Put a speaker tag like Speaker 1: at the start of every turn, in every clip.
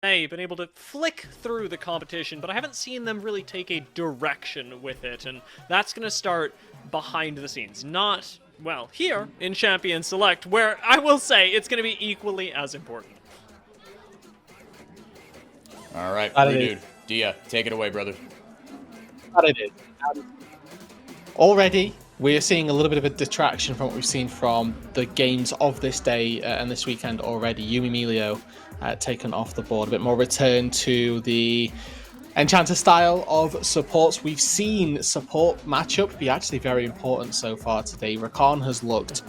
Speaker 1: been able to flick through the competition, but I haven't seen them really take a direction with it, and that's going to start behind the scenes. Not, well, here in Champion Select, where I will say it's going to be equally as important.
Speaker 2: All right, dude. Dia, take it away, brother.
Speaker 3: That it is. Already, we are seeing a little bit of a detraction from what we've seen from the games of this day and this weekend already. Yumi Milio taken off the board. A bit more return to the Enchanter style of supports. We've seen support matchup be actually very important so far today. Rakan has looked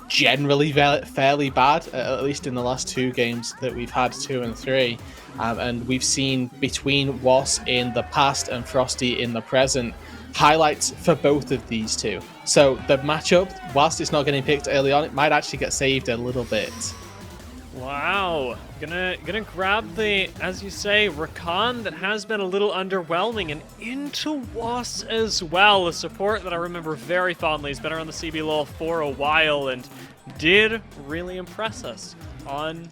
Speaker 3: generally fairly bad, at least in the last two games that we've had, 2 and 3. And we've seen between Was in the past and Frosty in the present, highlights for both of these two. So the matchup, whilst it's not getting picked early on, it might actually get saved a little bit.
Speaker 1: Wow, gonna grab the, as you say, Rakan that has been a little underwhelming, and into Was as well, a support that I remember very fondly. He's been around the CBLOL for a while and did really impress us on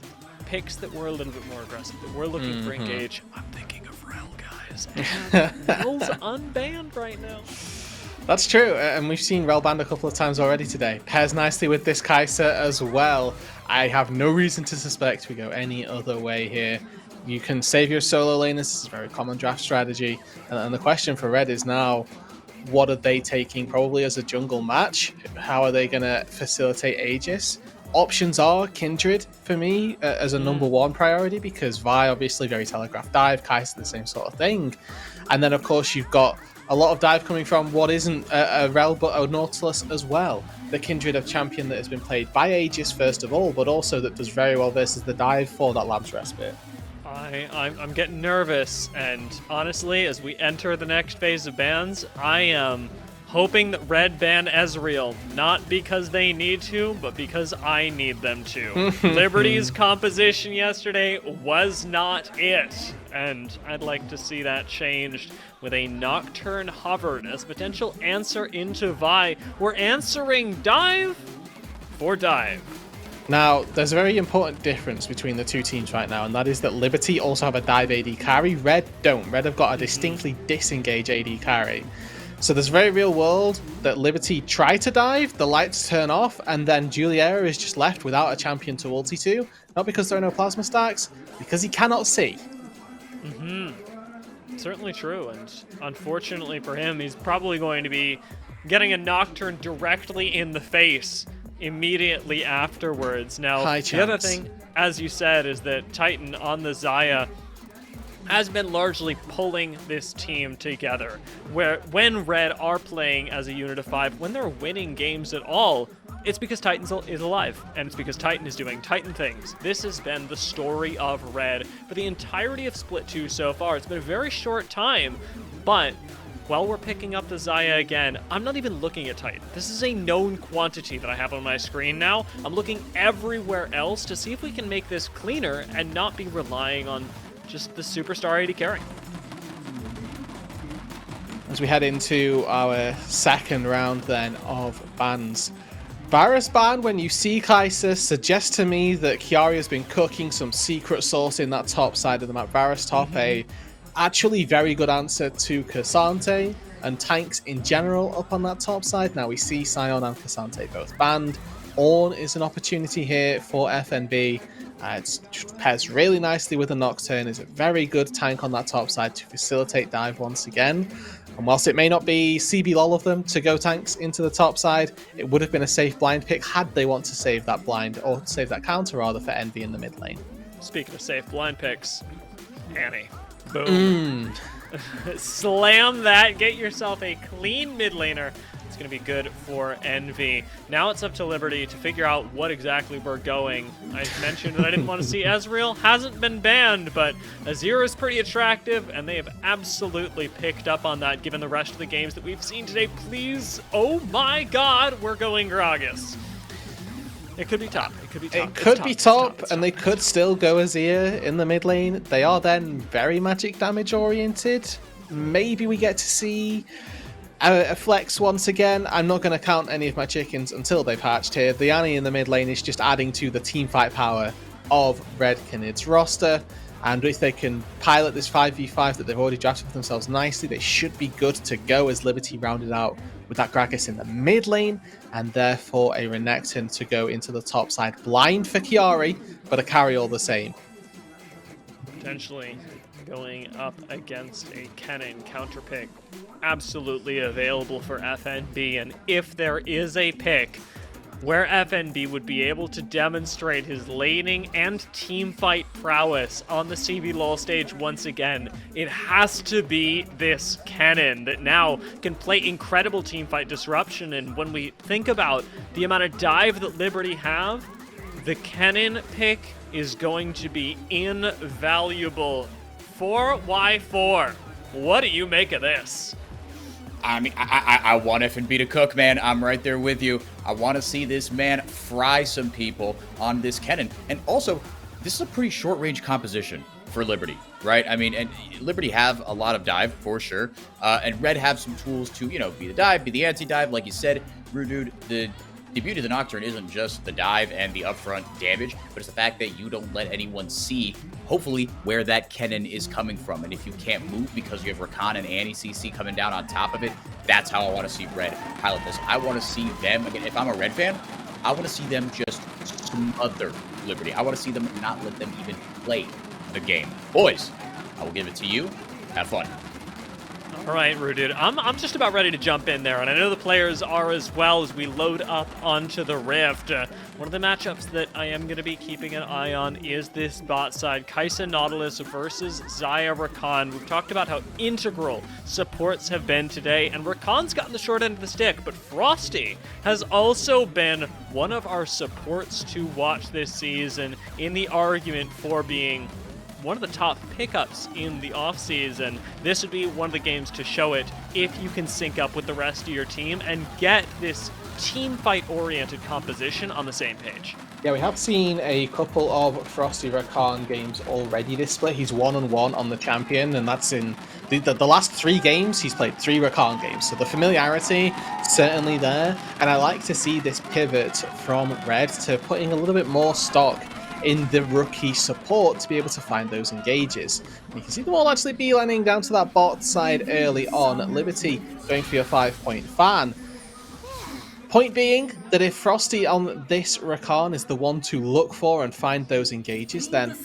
Speaker 1: picks that were a little bit more aggressive, that were looking for engage. I'm thinking of Rel, guys. Rel's unbanned right now.
Speaker 3: That's true, and we've seen Rel banned a couple of times already today. Pairs nicely with this Kai'Sa as well. I have no reason to suspect we go any other way here. You can save your solo lane. This is a very common draft strategy. And the question for Red is now, what are they taking probably as a jungle match? How are they going to facilitate Aegis? Options are Kindred for me as a number one priority, because Vi obviously very telegraphed dive, Kai'Sa the same sort of thing. And then of course you've got a lot of dive coming from what isn't a Rel but a Nautilus as well. The Kindred of champion that has been played by Aegis first of all, but also that does very well versus the dive for that Lab's Respite.
Speaker 1: I'm getting nervous, and honestly, as we enter the next phase of bans, I am hoping that Red ban Ezreal, not because they need to, but because I need them to. Liberty's composition yesterday was not it, and I'd like to see that changed with a Nocturne hovered as a potential answer into Vi. We're answering dive for dive.
Speaker 3: Now, there's a very important difference between the two teams right now, and that is that Liberty also have a dive AD carry. Red don't. Red have got a distinctly disengage AD carry. So there's a very real world that Liberty try to dive, the lights turn off, and then Juliera is just left without a champion to ulti to. Not because there are no plasma stacks, because he cannot see.
Speaker 1: Certainly true, and unfortunately for him, he's probably going to be getting a Nocturne directly in the face immediately afterwards. Now, the other thing, as you said, is that Titan on the Xayah has been largely pulling this team together, where when Red are playing as a unit of 5, when they're winning games at all, it's because Titan is alive, and it's because Titan is doing Titan things. This has been the story of Red for the entirety of Split 2 so far. It's been a very short time, but while we're picking up the Xayah again, I'm not even looking at Titan. This is a known quantity that I have on my screen now. I'm looking everywhere else to see if we can make this cleaner and not be relying on just the superstar AD carry.
Speaker 3: As we head into our second round then of bans. Varus ban, when you see Kai'Sa, suggests to me that Kiaria's been cooking some secret sauce in that top side of the map. Varus top, a actually very good answer to Cassante and tanks in general up on that top side. Now we see Sion and Cassante both banned. Ornn is an opportunity here for FNB. It pairs really nicely with the Nocturne. Is a very good tank on that top side to facilitate dive once again. And whilst it may not be CBLOL of them to go tanks into the top side, it would have been a safe blind pick had they want to save that blind, or save that counter rather, for Envy in the mid lane.
Speaker 1: Speaking of safe blind picks, Annie. Boom. Slam that, get yourself a clean mid laner. It's going to be good for Envy. Now it's up to Liberty to figure out what exactly we're going. I mentioned that I didn't want to see Ezreal. Hasn't been banned, but Azir is pretty attractive, and they have absolutely picked up on that given the rest of the games that we've seen today. Please, oh my god, we're going Gragas. It could be top. It could be top.
Speaker 3: It could be top, and they could still go Azir in the mid lane. They are then very magic damage oriented. Maybe we get to see a flex once again. I'm not going to count any of my chickens until they've hatched here. The Annie in the mid lane is just adding to the team fight power of Red Kinid's roster. And if they can pilot this 5v5 that they've already drafted for themselves nicely, they should be good to go as Liberty rounded out with that Gragas in the mid lane, and therefore a Renekton to go into the top side. Blind for Chiari, but a carry all the same.
Speaker 1: Potentially going up against a Kennen counter pick. Absolutely available for FNB, and if there is a pick where FNB would be able to demonstrate his laning and teamfight prowess on the CBLOL stage once again, it has to be this Kennen that now can play incredible teamfight disruption. And when we think about the amount of dive that Liberty have, the Kennen pick is going to be invaluable. 4x4. What do you make of this?
Speaker 2: I mean, I want FNB to cook, man. I'm right there with you. I want to see this man fry some people on this Kennen. And also, this is a pretty short-range composition for Liberty, right? I mean, and Liberty have a lot of dive, for sure. And Red have some tools to, you know, be the dive, be the anti-dive. Like you said, Rude, the beauty of the Nocturne isn't just the dive and the upfront damage, but it's the fact that you don't let anyone see, hopefully, where that Kennen is coming from. And if you can't move because you have Rakan and Anti-CC coming down on top of it, that's how I want to see Red pilot this. I want to see them, again, if I'm a Red fan, I want to see them just smother Liberty. I want to see them not let them even play the game. Boys, I will give it to you. Have fun.
Speaker 1: All right, Rooted. I'm just about ready to jump in there, and I know the players are as well as we load up onto the Rift. One of the matchups that I am going to be keeping an eye on is this bot side, Kai'Sa Nautilus versus Xayah Rakan. We've talked about how integral supports have been today, and Rakan's gotten the short end of the stick, but Frosty has also been one of our supports to watch this season in the argument for being one of the top pickups in the offseason. This would be one of the games to show it if you can sync up with the rest of your team and get this team fight oriented composition on the same page.
Speaker 3: Yeah, we have seen a couple of Frosty Rakan games already this split. He's 1-on-1 on the champion, and that's in the last 3 games. He's played 3 Rakan games, so the familiarity certainly there. And I like to see this pivot from Red to putting a little bit more stock in the rookie support to be able to find those engages. And you can see them all actually beelining down to that bot side early on. Liberty going for your 5-point fan. Point being that if Frosty on this Rakan is the one to look for and find those engages, then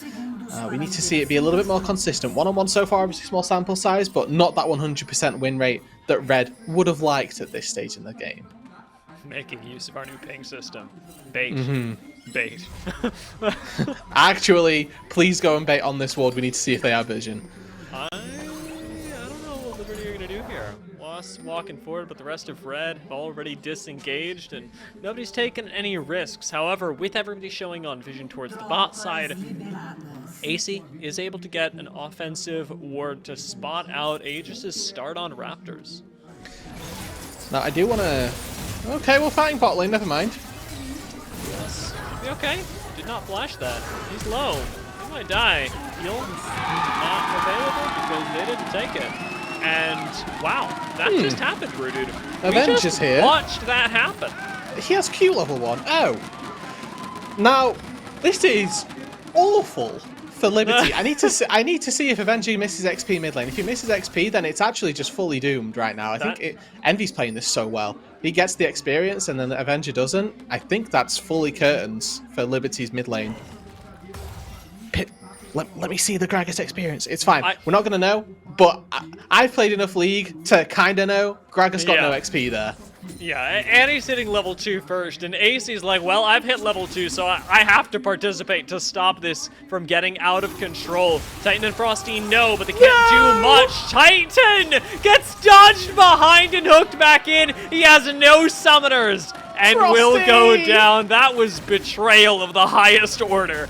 Speaker 3: we need to see it be a little bit more consistent. 1-on-1 so far, obviously small sample size, but not that 100% win rate that Red would have liked at this stage in the game.
Speaker 1: Making use of our new ping system. Bait. Bait.
Speaker 3: Actually, please go and bait on this ward. We need to see if they have vision.
Speaker 1: I don't know what Liberty are going to do here. Lost walking forward, but the rest of Red have already disengaged, and nobody's taken any risks. However, with everybody showing on vision towards the bot side, AC is able to get an offensive ward to spot out Aegis' start on Raptors.
Speaker 3: Now, I do want to... Okay, we're fighting bot lane, never mind.
Speaker 1: Yes, be okay. Did not flash that. He's low. He might die. Heal not available because they didn't take it. And wow, that just happened, Rooted.
Speaker 3: Avengers here.
Speaker 1: Watched that happen.
Speaker 3: He has Q level 1. Oh. Now, this is awful for Liberty. I need to see if Avenger misses XP mid lane. If he misses XP, then it's actually just fully doomed right now. I think Envy's playing this so well. He gets the experience and then the Avenger doesn't. I think that's fully curtains for Liberty's mid lane. Pit, let me see the Gragas experience. It's fine. We're not going to know, but I've played enough League to kind of know. Gragas got no XP there.
Speaker 1: Yeah, Annie's hitting level 2 first, and AC's like, well, I've hit level 2, so I have to participate to stop this from getting out of control. Titan and Frosty know, but they can't do much. Titan gets dodged behind and hooked back in. He has no summoners and will go down. That was betrayal of the highest order.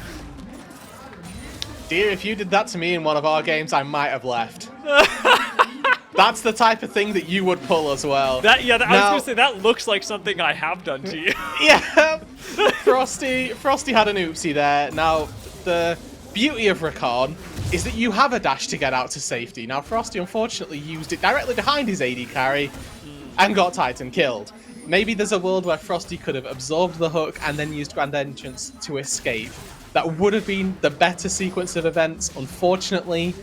Speaker 3: Dear, if you did that to me in one of our games, I might have left. That's the type of thing that you would pull as well.
Speaker 1: I was going to say, that looks like something I have done to you.
Speaker 3: Yeah, Frosty had an oopsie there. Now, the beauty of Rakan is that you have a dash to get out to safety. Now, Frosty unfortunately used it directly behind his AD carry and got Titan killed. Maybe there's a world where Frosty could have absorbed the hook and then used Grand Entrance to escape. That would have been the better sequence of events. Unfortunately,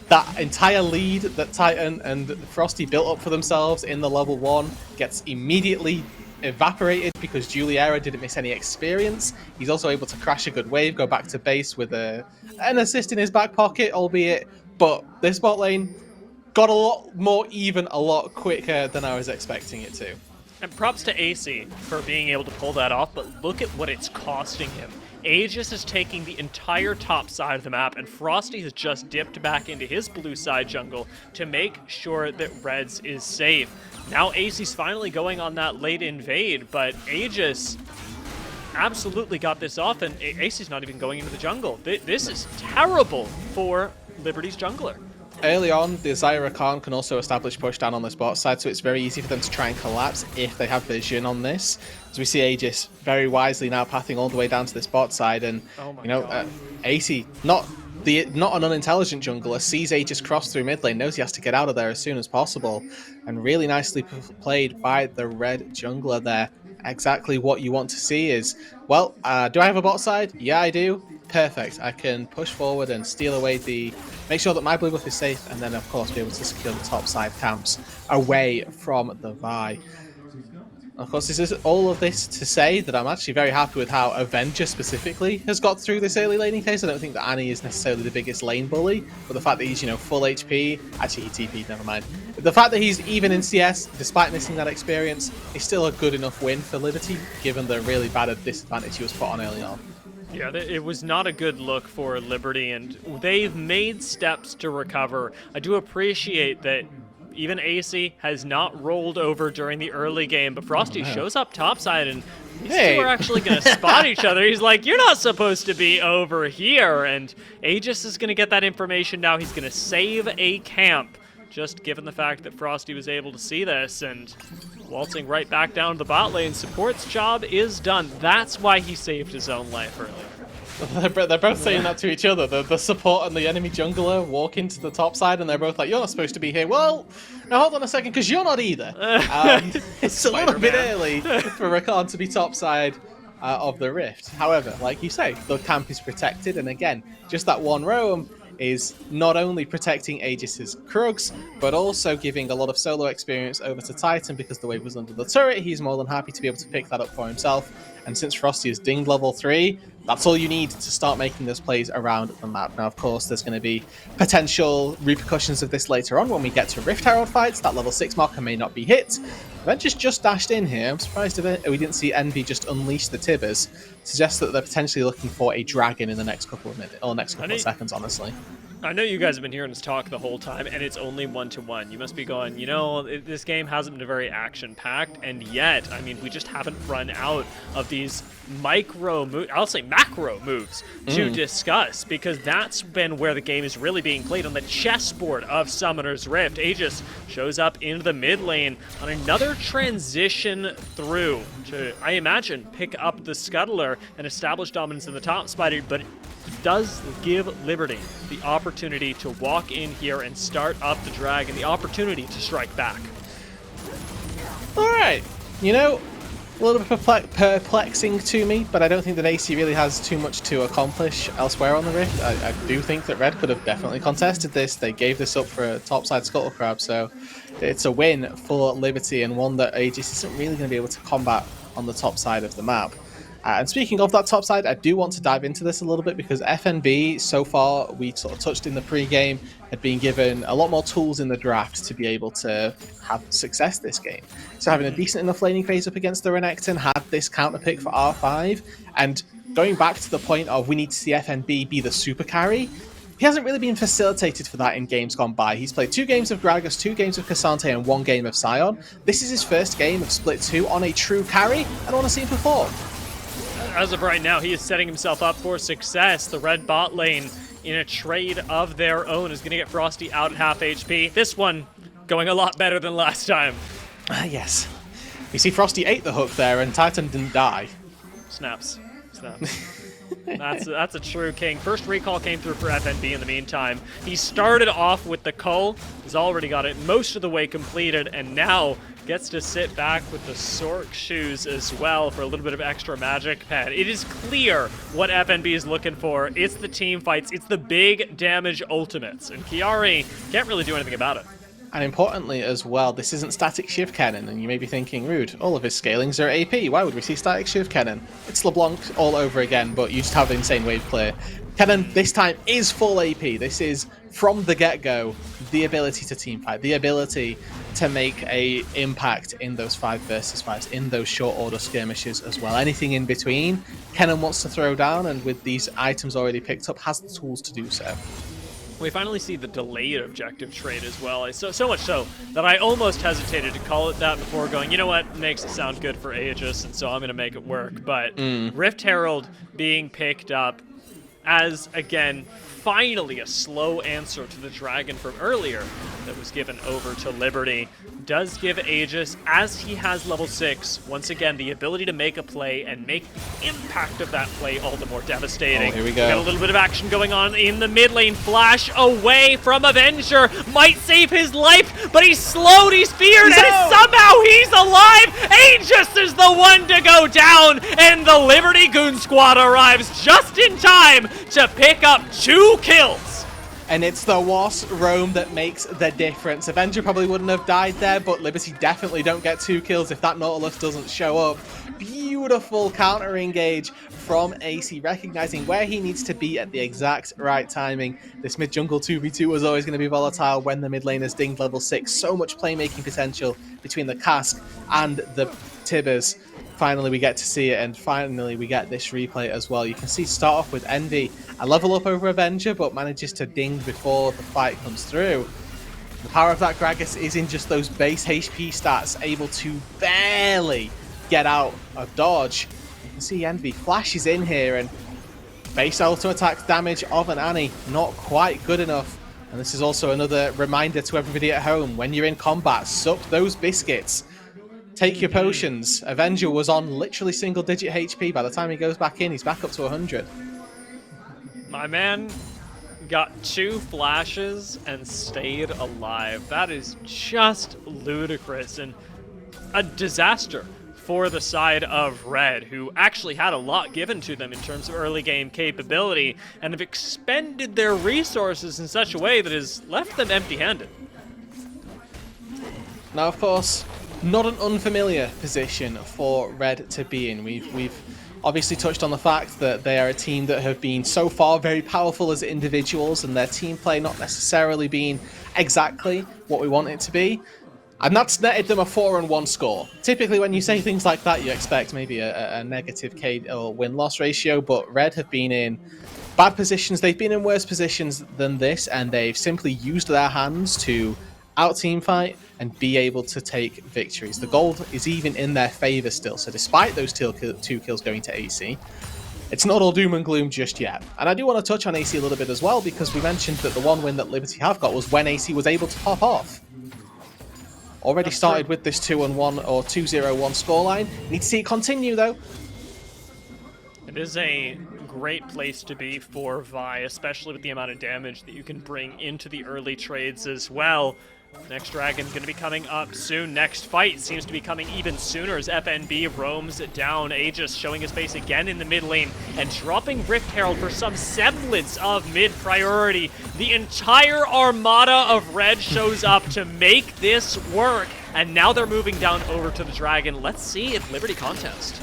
Speaker 3: that entire lead that Titan and Frosty built up for themselves in the level 1 gets immediately evaporated because Juliera didn't miss any experience. He's also able to crash a good wave, go back to base with an assist in his back pocket, albeit, but this bot lane got a lot more even a lot quicker than I was expecting it to.
Speaker 1: And props to AC for being able to pull that off, but look at what it's costing him. Aegis is taking the entire top side of the map, and Frosty has just dipped back into his blue side jungle to make sure that Reds is safe. Now AC's finally going on that late invade, but Aegis absolutely got this off, and AC's not even going into the jungle. This is terrible for Liberty's jungler.
Speaker 3: Early on, the Zyra Khan can also establish push down on this bot side, so it's very easy for them to try and collapse if they have vision on this. As we see Aegis very wisely now pathing all the way down to this bot side, and AC, not an unintelligent jungler, sees Aegis cross through mid lane, knows he has to get out of there as soon as possible, and really nicely played by the red jungler there. Exactly what you want to see is, well, do I have a bot side? Yeah, I do. Perfect. I can push forward and steal away make sure that my blue buff is safe, and then of course be able to secure the top side camps away from the Vi. Of course, this is all of this to say that I'm actually very happy with how Avenger specifically has got through this early laning phase. I don't think that Annie is necessarily the biggest lane bully, but the fact that he's, full HP, actually he TP'd, never mind. The fact that he's even in CS, despite missing that experience, is still a good enough win for Liberty, given the really bad disadvantage he was put on early on.
Speaker 1: Yeah, it was not a good look for Liberty, and they've made steps to recover. I do appreciate that even AC has not rolled over during the early game, but Frosty shows up topside, and these two are actually going to spot each other. He's like, you're not supposed to be over here, and Aegis is going to get that information now. He's going to save a camp, just given the fact that Frosty was able to see this, and waltzing right back down to the bot lane. Support's job is done. That's why he saved his own life earlier.
Speaker 3: They're both saying that to each other. The support and the enemy jungler walk into the top side, and they're both like, you're not supposed to be here. Well, now hold on a second, because you're not either. It's a little bit early for Rakan to be top side of the Rift. However, like you say, the camp is protected, and again, just that one roam is not only protecting Aegis's Krugs, but also giving a lot of solo experience over to Titan, because the wave was under the turret. He's more than happy to be able to pick that up for himself. And since Frosty is dinged level 3, that's all you need to start making those plays around the map. Now, of course, there's going to be potential repercussions of this later on when we get to Rift Herald fights. That level 6 marker may not be hit. Avenger's just dashed in here. I'm surprised we didn't see Envy just unleash the Tibbers. Suggests that they're potentially looking for a dragon in the next couple of minutes, or next couple of seconds, honestly.
Speaker 1: I know you guys have been hearing us talk the whole time, and it's only 1-1. You must be going, this game hasn't been very action-packed, and yet, we just haven't run out of these macro moves to discuss, because that's been where the game is really being played, on the chessboard of Summoner's Rift. Aegis shows up into the mid lane on another transition through to, I imagine, pick up the Scuttler and establish dominance in the top spider, but it does give Liberty the opportunity to walk in here and start up the dragon, the opportunity to strike back.
Speaker 3: Alright, a little bit perplexing to me, but I don't think that AC really has too much to accomplish elsewhere on the Rift. I do think that Red could have definitely contested this. They gave this up for a topside Scuttle Crab, so it's a win for Liberty, and one that Aegis isn't really going to be able to combat on the top side of the map. And speaking of that top side, I do want to dive into this a little bit, because FNB, so far, we sort of touched in the pre-game, had been given a lot more tools in the draft to be able to have success this game. So having a decent enough laning phase up against the Renekton, had this counter pick for R5, and going back to the point of we need to see FNB be the super carry, he hasn't really been facilitated for that in games gone by. He's played 2 games of Gragas, 2 games of Cassante, and 1 game of Sion. This is his first game of Split 2 on a true carry, and I want to see him perform.
Speaker 1: As of right now, he is setting himself up for success. The red bot lane, in a trade of their own, is going to get Frosty out at half HP. This one going a lot better than last time.
Speaker 3: Yes. You see, Frosty ate the hook there, and Titan didn't die.
Speaker 1: Snaps. That's a true king. First recall came through for FNB in the meantime. He started off with the cull, he's already got it most of the way completed, and now gets to sit back with the Sork shoes as well for a little bit of extra magic pen. It is clear what FNB is looking for. It's the team fights, it's the big damage ultimates, and Chiari can't really do anything about it.
Speaker 3: And importantly as well, this isn't static Shiv Cannon, and you may be thinking, Rude, all of his scalings are AP, why would we see static Shiv Cannon? It's LeBlanc all over again, but you just have insane wave clear. Cannon this time is full AP. This is, from the get-go, the ability to teamfight, the ability to make a impact in those 5 versus 5s, in those short order skirmishes as well. Anything in between, Cannon wants to throw down, and with these items already picked up, has the tools to do so.
Speaker 1: We finally see the delayed objective trade as well. So much so that I almost hesitated to call it that before going, you know what, makes it sound good for Aegis, and so I'm going to make it work. But Rift Herald being picked up as, again, finally a slow answer to the Dragon from earlier that was given over to Liberty does give Aegis, as he has level 6, once again, the ability to make a play and make the impact of that play all the more devastating.
Speaker 3: Oh, here we go.
Speaker 1: Got a little bit of action going on in the mid lane. Flash away from Avenger. Might save his life, but he's slowed, he's feared, and somehow he's alive! Aegis is the one to go down, and the Liberty Goon Squad arrives just in time to pick up 2 kills.
Speaker 3: And it's the Wasp roam that makes the difference. Avenger probably wouldn't have died there, but Liberty definitely don't get 2 kills if that Nautilus doesn't show up. Beautiful counter engage from AC, recognizing where he needs to be at the exact right timing. This mid jungle 2v2 was always going to be volatile when the mid laners dinged level 6. So much playmaking potential between the Cask and the Tibbers. Finally we get to see it, and finally we get this replay as well. You can see start off with Envy, a level up over Avenger, but manages to ding before the fight comes through. The power of that Gragas is in just those base HP stats, able to barely get out of dodge. You can see Envy flashes in here, and base auto attack damage of an Annie, not quite good enough. And this is also another reminder to everybody at home, when you're in combat, sup those biscuits. Take your potions. Avenger was on literally single-digit HP. By the time he goes back in, he's back up to 100.
Speaker 1: My man got 2 flashes and stayed alive. That is just ludicrous and a disaster for the side of Red, who actually had a lot given to them in terms of early game capability and have expended their resources in such a way that has left them empty-handed.
Speaker 3: Now, of course, not an unfamiliar position for Red to be in. We've obviously touched on the fact that they are a team that have been so far very powerful as individuals, and their team play not necessarily being exactly what we want it to be. And that's netted them a 4-1 score. Typically when you say things like that, you expect maybe a negative K or win-loss ratio, but Red have been in bad positions. They've been in worse positions than this, and they've simply used their hands to out-team fight and be able to take victories. The gold is even in their favor still, so despite those 2 kills going to AC, it's not all doom and gloom just yet. And I do want to touch on AC a little bit as well, because we mentioned that the one win that Liberty have got was when AC was able to pop off. Already started with this 2-1 or 2-0-1 scoreline. Need to see it continue though.
Speaker 1: It is a great place to be for Vi, especially with the amount of damage that you can bring into the early trades as well. Next Dragon's going to be coming up soon. Next fight seems to be coming even sooner as FNB roams down. Aegis showing his face again in the mid lane and dropping Rift Herald for some semblance of mid priority. The entire armada of Red shows up to make this work, and now they're moving down over to the Dragon. Let's see if Liberty contest.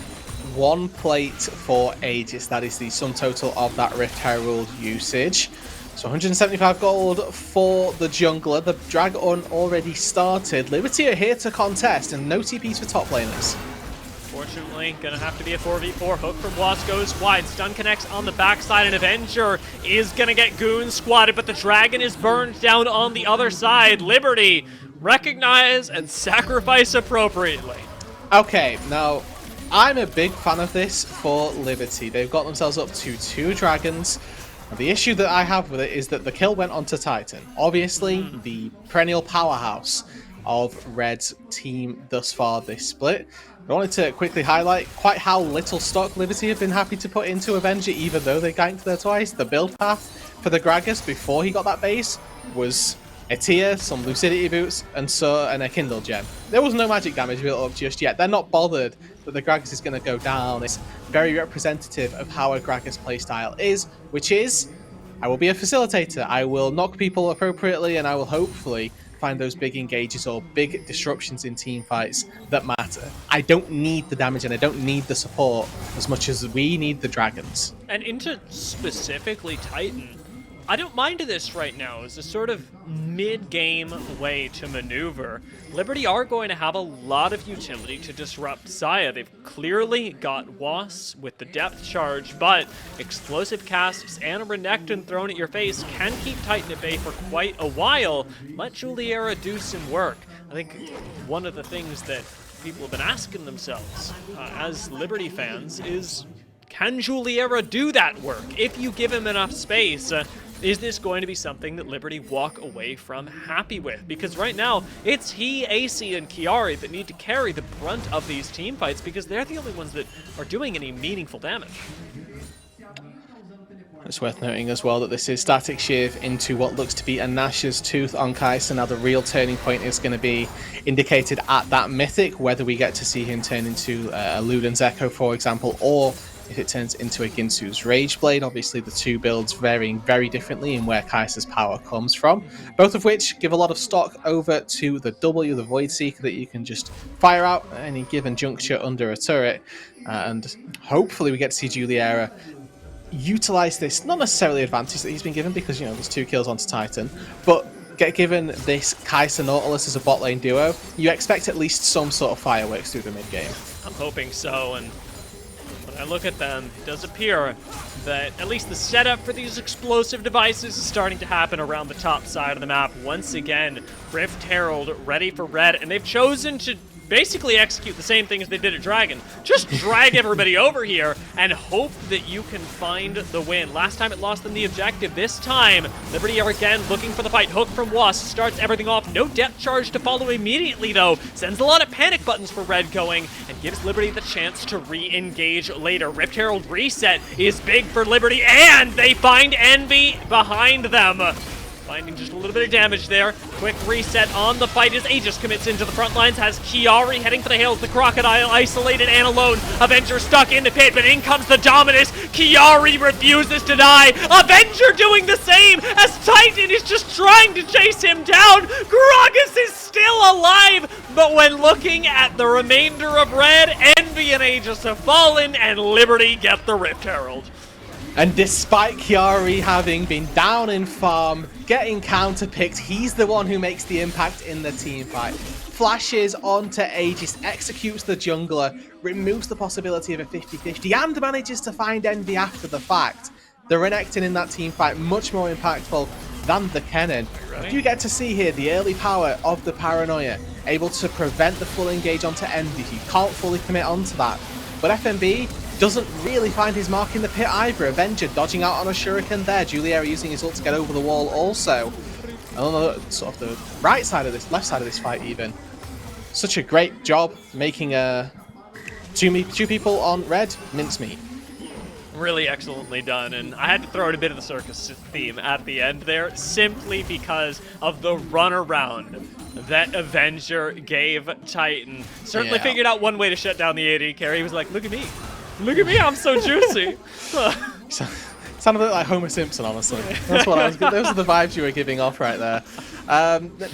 Speaker 3: 1 plate for Aegis. That is the sum total of that Rift Herald usage. So 175 gold for the jungler. The Dragon already started. Liberty are here to contest, and no TPs for top laners.
Speaker 1: Fortunately, gonna have to be a 4v4. Hook from Wasp goes wide. Stun connects on the backside, and Avenger is gonna get goon squatted, but the Dragon is burned down on the other side. Liberty recognize and sacrifice appropriately.
Speaker 3: Okay, now I'm a big fan of this for Liberty. They've got themselves up to 2 dragons. The issue that I have with it is that the kill went onto Titan. Obviously, the perennial powerhouse of Red's team thus far this split. I wanted to quickly highlight quite how little stock Liberty have been happy to put into Avenger, even though they ganked there twice. The build path for the Gragas before he got that base was a tier, some Lucidity boots, and a Kindle gem. There was no magic damage built up just yet. They're not bothered that the Gragas is going to go down. It's very representative of how a Gragas playstyle is, which is, I will be a facilitator. I will knock people appropriately, and I will hopefully find those big engages or big disruptions in team fights that matter. I don't need the damage and I don't need the support as much as we need the dragons.
Speaker 1: And into specifically Titan, I don't mind this right now as a sort of mid-game way to maneuver. Liberty are going to have a lot of utility to disrupt Xayah. They've clearly got Was with the depth charge, but explosive casts and a Renekton thrown at your face can keep Titan at bay for quite a while. Let Juliera do some work. I think one of the things that people have been asking themselves as Liberty fans is, can Juliera do that work? If you give him enough space, is this going to be something that Liberty walk away from happy with? Because right now, it's he, AC, and Chiari that need to carry the brunt of these team fights because they're the only ones that are doing any meaningful damage.
Speaker 3: It's worth noting as well that this is Static Shiv into what looks to be a Nash's Tooth on Kai'Sa. Now the real turning point is going to be indicated at that Mythic, whether we get to see him turn into a Luden's Echo, for example, or if it turns into a Ginsu's Rage Blade. Obviously the two builds varying very differently in where Kai'Sa's power comes from, both of which give a lot of stock over to the W, the Void Seeker, that you can just fire out at any given juncture under a turret, and hopefully we get to see Juliera utilize this, not necessarily advantage that he's been given because, you know, there's 2 kills onto Titan, but get given this Kai'Sa Nautilus as a bot lane duo, you expect at least some sort of fireworks through the mid game.
Speaker 1: I'm hoping so, and when I look at them, it does appear that at least the setup for these explosive devices is starting to happen around the top side of the map. Once again, Rift Herald ready for red, and they've chosen to basically execute the same thing as they did at Dragon. Just drag everybody over here and hope that you can find the win. Last time it lost them the objective. This time, Liberty are again looking for the fight. Hook from Wasp starts everything off. No depth charge to follow immediately, though. Sends a lot of panic buttons for red going and gives Liberty the chance to re-engage later. Rift Herald reset is big for Liberty, and they find Envy behind them. Finding just a little bit of damage there. Quick reset on the fight as Aegis commits into the front lines. Has Chiari heading for the hills. The Crocodile isolated and alone. Avenger stuck in the pit, but in comes the Dominus. Chiari refuses to die. Avenger doing the same as Titan is just trying to chase him down. Gragas is still alive, but when looking at the remainder of red, Envy and Aegis have fallen, and Liberty get the Rift Herald.
Speaker 3: And despite Chiari having been down in farm, getting counterpicked, he's the one who makes the impact in the team fight. Flashes onto Aegis, executes the jungler, removes the possibility of a 50-50, and manages to find Envy after the fact. The Renekton in that team fight, much more impactful than the Kennen. You get to see here the early power of the Paranoia, able to prevent the full engage onto Envy. You can't fully commit onto that. But FMB doesn't really find his mark in the pit either. Avenger dodging out on a shuriken there. Juliera using his ult to get over the wall also. And on the sort of the right side of this, left side of this fight even. Such a great job making two people on red mincemeat.
Speaker 1: Really excellently done, and I had to throw in a bit of the circus theme at the end there simply because of the runaround that Avenger gave Titan. Certainly figured out one way to shut down the AD carry. He was like, look at me. Look at me, I'm so juicy.
Speaker 3: Sounded a bit like Homer Simpson, honestly. That's what I was. Those are the vibes you were giving off right there.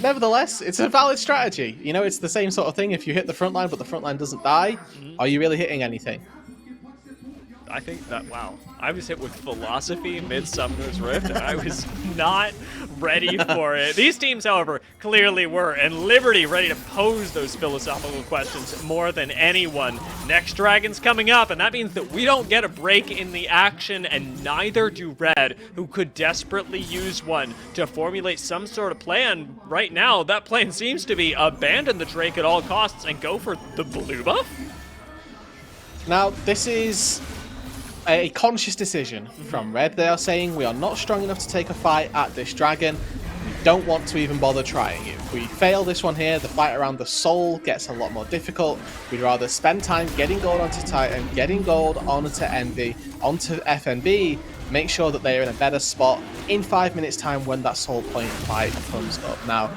Speaker 3: Nevertheless, it's a valid strategy. You know, it's the same sort of thing. If you hit the front line, but the front line doesn't die, are you really hitting anything?
Speaker 1: I think that, wow, I was hit with philosophy mid-Summoner's Rift, and I was not ready for it. These teams, however, clearly were, and Liberty ready to pose those philosophical questions more than anyone. Next Dragon's coming up, and that means that we don't get a break in the action, and neither do Red, who could desperately use one to formulate some sort of plan. Right now, that plan seems to be abandon the Drake at all costs and go for the blue buff?
Speaker 3: Now, this is a conscious decision from Red. They are saying we are not strong enough to take a fight at this dragon. we don't want to even bother trying. If we fail this one here, the fight around the soul gets a lot more difficult. We'd rather spend time getting gold onto Titan, getting gold onto Envy, onto FNB, make sure that they are in a better spot in 5 minutes time when that soul point fight comes up. Now,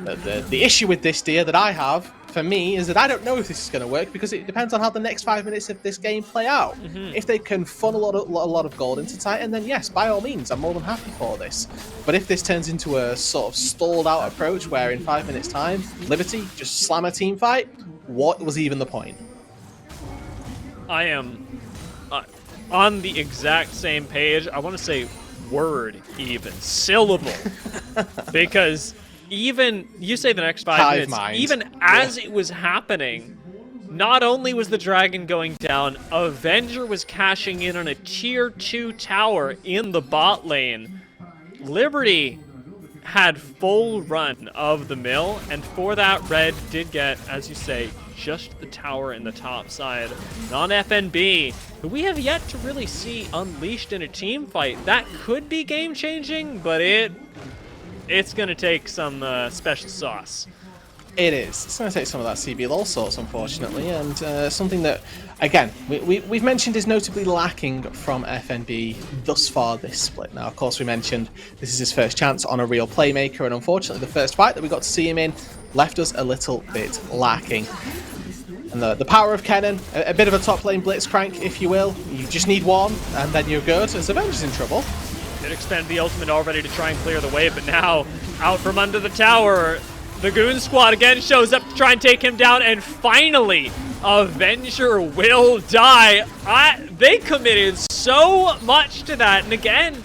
Speaker 3: the issue with this, dear, that I have, for me, is that I don't know if this is going to work because it depends on how the next 5 minutes of this game play out. If they can funnel a lot of gold into Titan, then yes, by all means, I'm more than happy for this. But if this turns into a sort of stalled out approach where in 5 minutes time, Liberty just slam a team fight, what was even the point?
Speaker 1: I am on the exact same page. I want to say word even, syllable, because even, you say the next 5 minutes, even as it was happening, not only was the dragon going down, Avenger was cashing in on a tier 2 tower in the bot lane. Liberty had full run of the mill, and for that, Red did get, as you say, just the tower in the top side. On FNB, who we have yet to really see unleashed in a team fight. That could be game-changing, but it's going to take some special sauce.
Speaker 3: It is. It's going to take some of that CBLOL sauce, unfortunately, and something that, again, we've mentioned is notably lacking from FNB thus far this split. Now, of course, we mentioned this is his first chance on a real playmaker, and unfortunately, the first fight that we got to see him in left us a little bit lacking. And the power of Kennen, a bit of a top lane blitzcrank, if you will. You just need one, and then you're good. As Avenger's in trouble.
Speaker 1: Did expend the ultimate already to try and clear the way, but now, out from under the tower, the Goon Squad again shows up to try and take him down, and finally, Avenger will die. They committed so much to that, and again,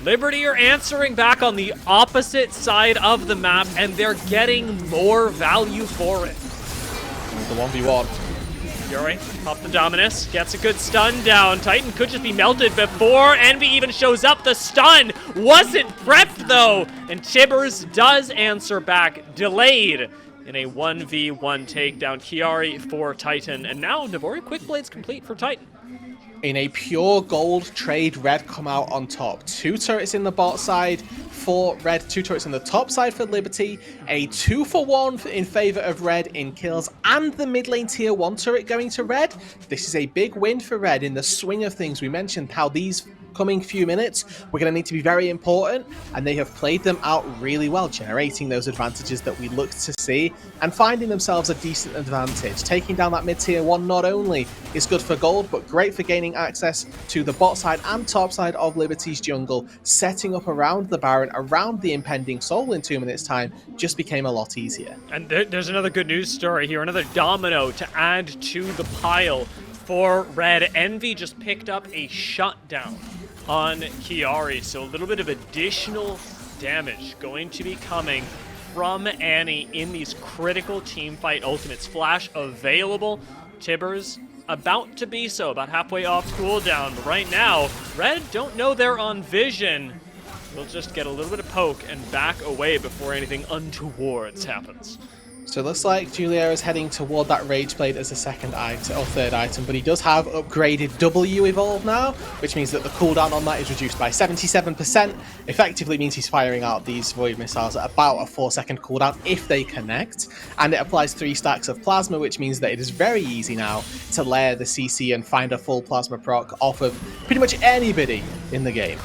Speaker 1: Liberty are answering back on the opposite side of the map, and they're getting more value for it.
Speaker 3: The 1v1.
Speaker 1: Fury, pop the Dominus, gets a good stun down. Titan could just be melted before Envy even shows up. The stun wasn't prepped though, and Tibbers does answer back, delayed in a 1v1 takedown. Kiari for Titan, and now Navori Quickblade's complete for Titan.
Speaker 3: In a pure gold trade, Red come out on top. 2 turrets in the bot side for Red, 2 turrets in the top side for Liberty, a 2-for-1 in favor of Red in kills, and the mid lane tier 1 turret going to Red. This is a big win for Red in the swing of things. We mentioned how these coming few minutes we're going to need to be very important, and they have played them out really well, generating those advantages that we looked to see and finding themselves a decent advantage. Taking down that mid tier 1 not only is good for gold, but great for gaining access to the bot side and top side of Liberty's jungle. Setting up around the Baron, around the impending soul in 2 minutes time just became a lot easier.
Speaker 1: And there's another good news story here, another domino to add to the pile for Red. Envy just picked up a shutdown on Kiari, so a little bit of additional damage going to be coming from Annie in these critical teamfight ultimates. Flash available. Tibbers about to be so, about halfway off cooldown, but right now, Red don't know they're on vision. We'll just get a little bit of poke and back away before anything untowards happens.
Speaker 3: So it looks like Juliera is heading toward that Rage Blade as a second item, or third item, but he does have upgraded W evolve now, which means that the cooldown on that is reduced by 77%. Effectively means he's firing out these Void Missiles at about a 4-second cooldown if they connect, and it applies 3 stacks of Plasma, which means that it is very easy now to layer the CC and find a full Plasma proc off of pretty much anybody in the game.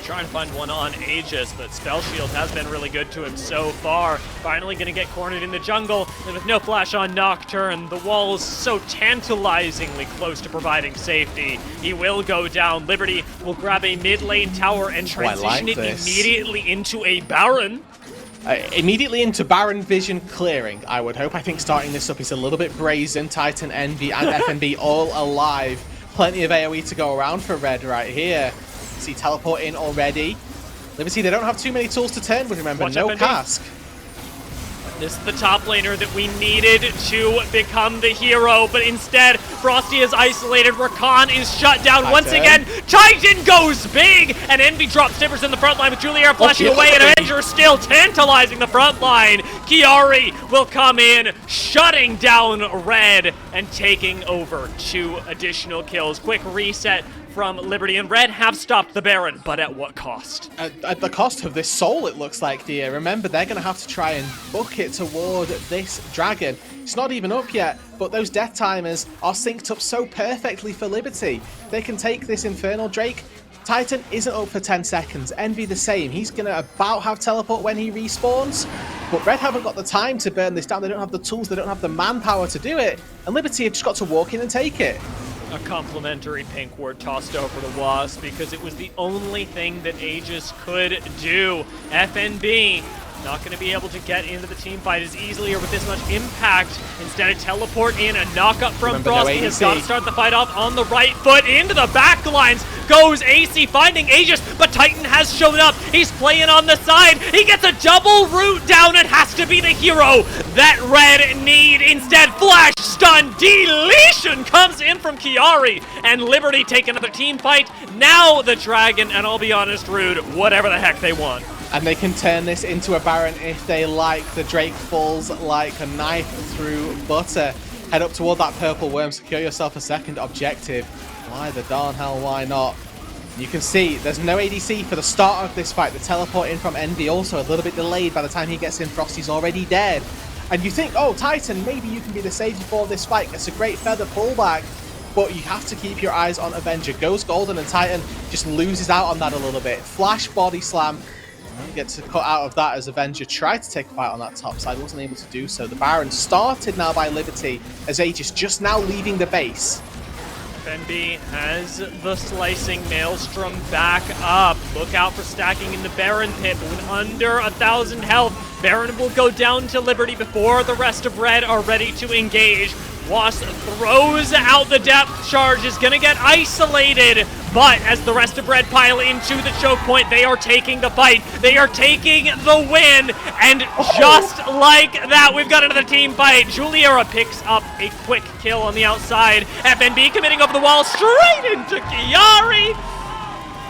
Speaker 1: Trying to find one on Aegis, but Spell Shield has been really good to him so far. Finally going to get cornered in the jungle, and with no flash on Nocturne, the wall is so tantalizingly close to providing safety. He will go down. Liberty will grab a mid lane tower and transition it immediately into a Baron.
Speaker 3: Immediately into Baron vision clearing, I would hope. I think starting this up is a little bit brazen. Titan, Envy, and FNB all alive. Plenty of AoE to go around for Red right here. See teleport in already. Liberty, they don't have too many tools to turn, but remember, no cask.
Speaker 1: This is the top laner that we needed to become the hero, but instead, Frosty is isolated. Rakan is shut down once again. Titan goes big, and Envy drops Tibbers in the front line with Juliera flashing away, and Avenger still tantalizing the front line. Kiari will come in, shutting down Red and taking over 2 additional kills. Quick reset from Liberty, and Red have stopped the Baron, but at what cost?
Speaker 3: At the cost of this soul, it looks like, dear. Remember, they're going to have to try and book it toward this dragon. It's not even up yet, but those death timers are synced up so perfectly for Liberty. They can take this Infernal Drake. Titan isn't up for 10 seconds. Envy the same. He's going to about have teleport when he respawns. But Red haven't got the time to burn this down. They don't have the tools. They don't have the manpower to do it. And Liberty have just got to walk in and take it.
Speaker 1: A complimentary pink ward tossed over to Wasp because it was the only thing that Aegis could do. FNB not going to be able to get into the team fight as easily or with this much impact. Instead, a teleport in, a knock-up from Frosty has got to start the fight off on the right foot. Into the back lines goes AC, finding Aegis, but Titan has shown up. He's playing on the side. He gets a double root down and has to be the hero that Red need. Instead, flash stun deletion comes in from Chiari, and Liberty take another team fight. Now the Dragon, and I'll be honest, Rude, whatever the heck they want.
Speaker 3: And they can turn this into a Baron if they like. The Drake falls like a knife through butter. Head up toward that purple worm, secure yourself a second objective. Why the darn hell, why not? You can see there's no ADC for the start of this fight. The teleport in from Envy also a little bit delayed. By the time he gets in, Frosty's already dead. And you think, oh, Titan, maybe you can be the savior for this fight. Gets a great feather pullback. But you have to keep your eyes on Avenger. Goes golden and Titan just loses out on that a little bit. Flash body slam. Gets cut out of that as Avenger tried to take a fight on that top side, wasn't able to do so. The Baron started now by Liberty as Aegis just now leaving the base.
Speaker 1: FNB has the slicing Maelstrom back up. Look out for stacking in the Baron pit, but with under 1,000 health, Baron will go down to Liberty before the rest of Red are ready to engage. Wasp throws out the depth charge, is going to get isolated, but as the rest of Red pile into the choke point, they are taking the fight, they are taking the win, and just like that, we've got another team fight. Juliera picks up a quick kill on the outside. FNB committing over the wall straight into Chiari.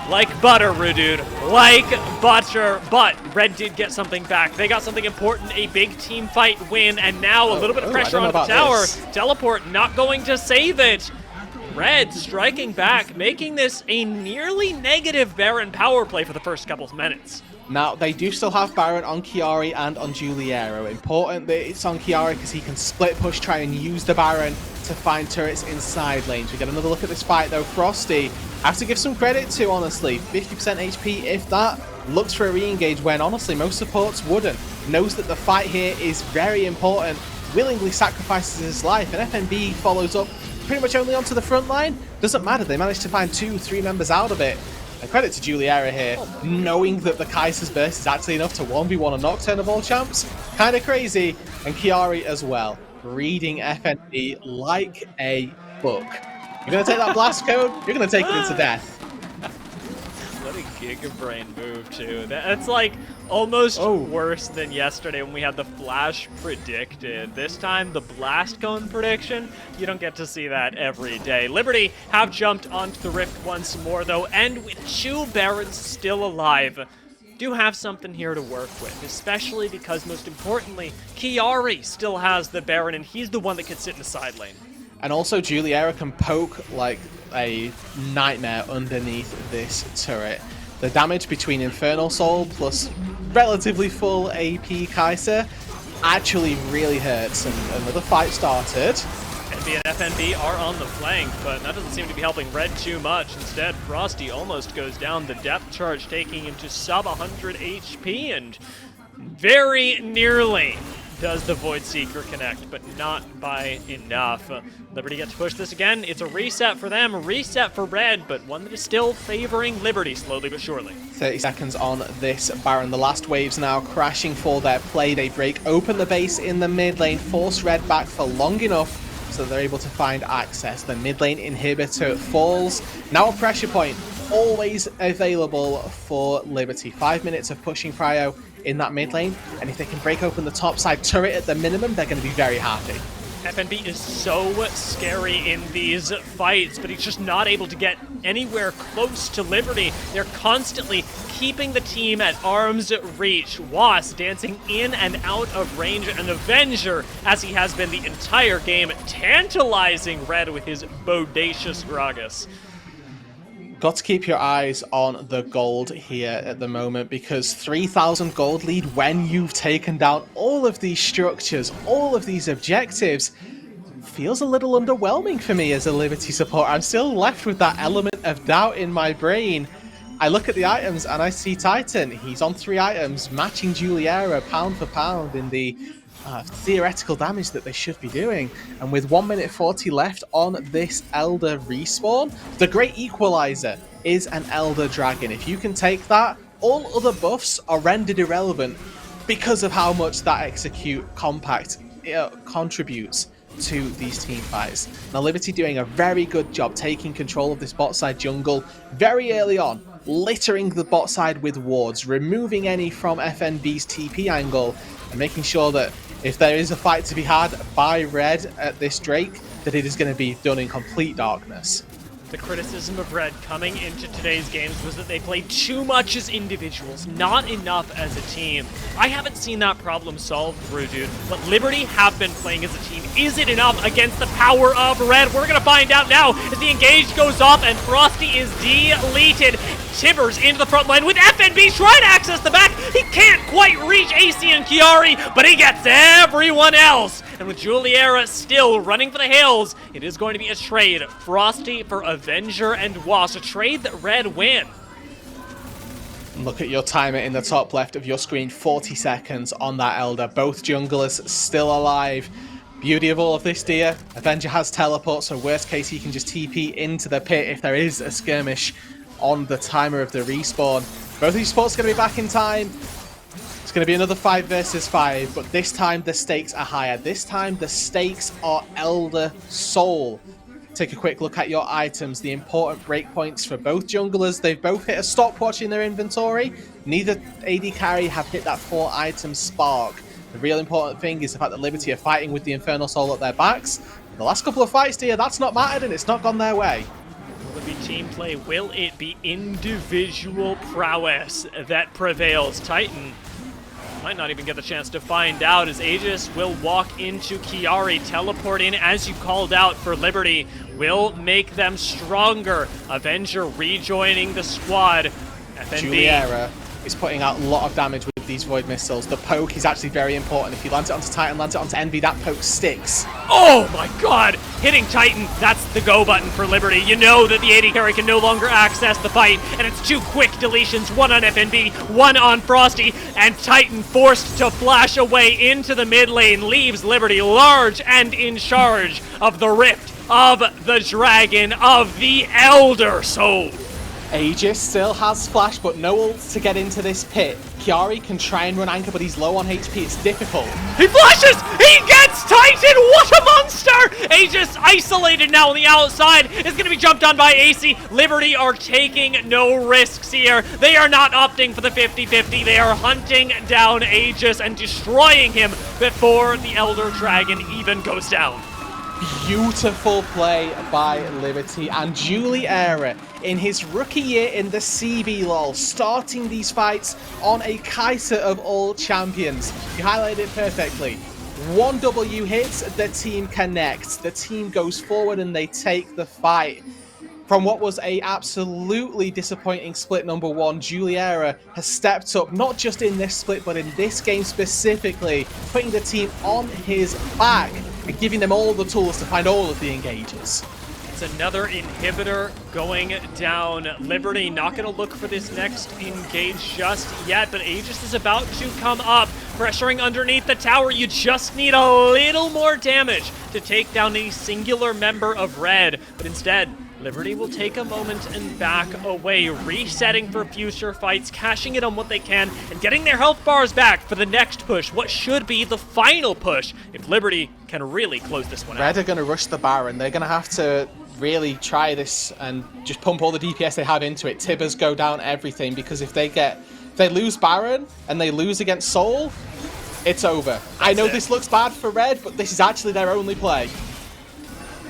Speaker 1: Like butter, Rudude. Like butter. But Red did get something back. They got something important, a big team fight win, and now a little bit of pressure on the tower. This. Teleport not going to save it. Red striking back, making this a nearly negative Baron power play for the first couple of minutes.
Speaker 3: Now, they do still have Baron on Chiari and on Juliero. Important that it's on Chiari because he can split push, try and use the Baron to find turrets inside lanes. We get another look at this fight, though. Frosty, I have to give some credit to, honestly. 50% HP, if that. Looks for a re-engage when, honestly, most supports wouldn't. Knows that the fight here is very important. Willingly sacrifices his life, and FNB follows up pretty much only onto the front line. Doesn't matter, they managed to find 2-3 members out of it. And credit to Juliera here, knowing that the Kaiser's Burst is actually enough to 1v1 a Nocturne of all champs. Kind of crazy. And Chiari as well, reading FNB like a book. You're going to take that blast code, you're going to take it into death.
Speaker 1: What a Giga Brain move, too. That's like almost worse than yesterday when we had the Flash predicted. This time, the Blast Cone prediction, you don't get to see that every day. Liberty have jumped onto the Rift once more, though, and with 2 Barons still alive, do have something here to work with, especially because, most importantly, Chiari still has the Baron, and he's the one that can sit in the side lane.
Speaker 3: And also, Juliera can poke like a nightmare underneath this turret. The damage between Infernal Soul plus relatively full AP Kaiser actually really hurts. And another fight started.
Speaker 1: Envy and FNB are on the flank, but that doesn't seem to be helping Red too much. Instead, Frosty almost goes down. The depth charge taking him to sub 100 HP, and very nearly does the Void Seeker connect, but not by enough. Liberty get to push this again. It's a reset for them, a reset for Red, but one that is still favoring Liberty slowly but surely.
Speaker 3: 30 seconds on this Baron. The last waves now crashing for their play. They break open the base in the mid lane, force Red back for long enough so they're able to find access. The mid lane inhibitor falls. Now a pressure point, always available for Liberty. 5 minutes of pushing prio in that mid lane, and if they can break open the top side turret at the minimum, they're going to be very happy.
Speaker 1: FNB is so scary in these fights, but he's just not able to get anywhere close to Liberty. They're constantly keeping the team at arm's reach. Wasp dancing in and out of range, an Avenger, as he has been the entire game, tantalizing Red with his bodacious Gragas.
Speaker 3: got to keep your eyes on the gold here at the moment, because 3,000 gold lead when you've taken down all of these structures, all of these objectives, feels a little underwhelming for me as a Liberty supporter. I'm still left with that element of doubt in my brain. I look at the items and I see Titan. He's on 3 items, matching Juliera pound for pound in the theoretical damage that they should be doing. And with 1 minute 40 left on this Elder respawn, the great equalizer is an Elder Dragon. If you can take that, all other buffs are rendered irrelevant because of how much that execute compact contributes to these team fights. Now Liberty doing a very good job taking control of this bot side jungle very early on, littering the bot side with wards, removing any from FNB's TP angle, and making sure that if there is a fight to be had by Red at this Drake, that it is going to be done in complete darkness.
Speaker 1: The criticism of Red coming into today's games was that they played too much as individuals, not enough as a team. I haven't seen that problem solved, Dude, but Liberty have been playing as a team. Is it enough against the power of Red? We're going to find out now as the engage goes off and Frosty is deleted. Tibbers into the front line with FNB trying to access the back. He can't quite reach AC and Chiari, but he gets everyone else. And with Juliera still running for the hills, it is going to be a trade. Frosty for Avenger and Wasp. A trade that Red win.
Speaker 3: Look at your timer in the top left of your screen. 40 seconds on that Elder. Both junglers still alive. Beauty of all of this, dear. Avenger has teleport, so worst case he can just TP into the pit if there is a skirmish on the timer of the respawn. Both of these spots are going to be back in time. It's going to be another 5 versus 5, but this time the stakes are higher. This time the stakes are Elder Soul. Take a quick look at your items, the important breakpoints for both junglers. They've both hit a stopwatch in their inventory. Neither AD carry have hit that 4 item spark. The real important thing is the fact that Liberty are fighting with the Infernal Soul at their backs. In the last couple of fights here, that's not mattered and it's not gone their way.
Speaker 1: Will it be team play? Will it be individual prowess that prevails? Titan might not even get the chance to find out, as Aegis will walk into Chiari, teleport in as you called out for Liberty, will make them stronger. Avenger rejoining the squad. FNB.
Speaker 3: Juliera is putting out a lot of damage with these Void Missiles. The poke is actually very important. If you land it onto Titan, land it onto Envy, that poke sticks.
Speaker 1: Oh my god! Hitting Titan, that's the go button for Liberty. You know that the AD carry can no longer access the fight, and it's 2 quick deletions, 1 on FNB, 1 on Frosty, and Titan forced to flash away into the mid lane, leaves Liberty large and in charge of the Rift of the Dragon of the Elder Soul.
Speaker 3: Aegis still has flash, but no ult to get into this pit. Chiari can try and run anchor, but he's low on HP. It's difficult.
Speaker 1: He flashes! He gets Titan! What a monster! Aegis isolated now on the outside is going to be jumped on by AC. Liberty are taking no risks here. They are not opting for the 50-50. They are hunting down Aegis and destroying him before the Elder Dragon even goes down.
Speaker 3: Beautiful play by Liberty, and Juliera in his rookie year in the CBLOL, starting these fights on a Kaiser of all champions. You highlighted it perfectly. 1 W hits, the team connects, the team goes forward and they take the fight. From what was a absolutely disappointing split number 1, Juliera has stepped up, not just in this split, but in this game specifically, putting the team on his back and giving them all the tools to find all of the engages.
Speaker 1: It's another inhibitor going down. Liberty not going to look for this next engage just yet, but Aegis is about to come up, pressuring underneath the tower. You just need a little more damage to take down a singular member of Red, but instead, Liberty will take a moment and back away, resetting for future fights, cashing in on what they can, and getting their health bars back for the next push, what should be the final push, if Liberty can really close this one out.
Speaker 3: Red are going to rush the Baron. They're going to have to really try this and just pump all the DPS they have into it. Tibbers go down everything, because if they lose Baron and they lose against Soul, it's over. I know this looks bad for Red, but this is actually their only play.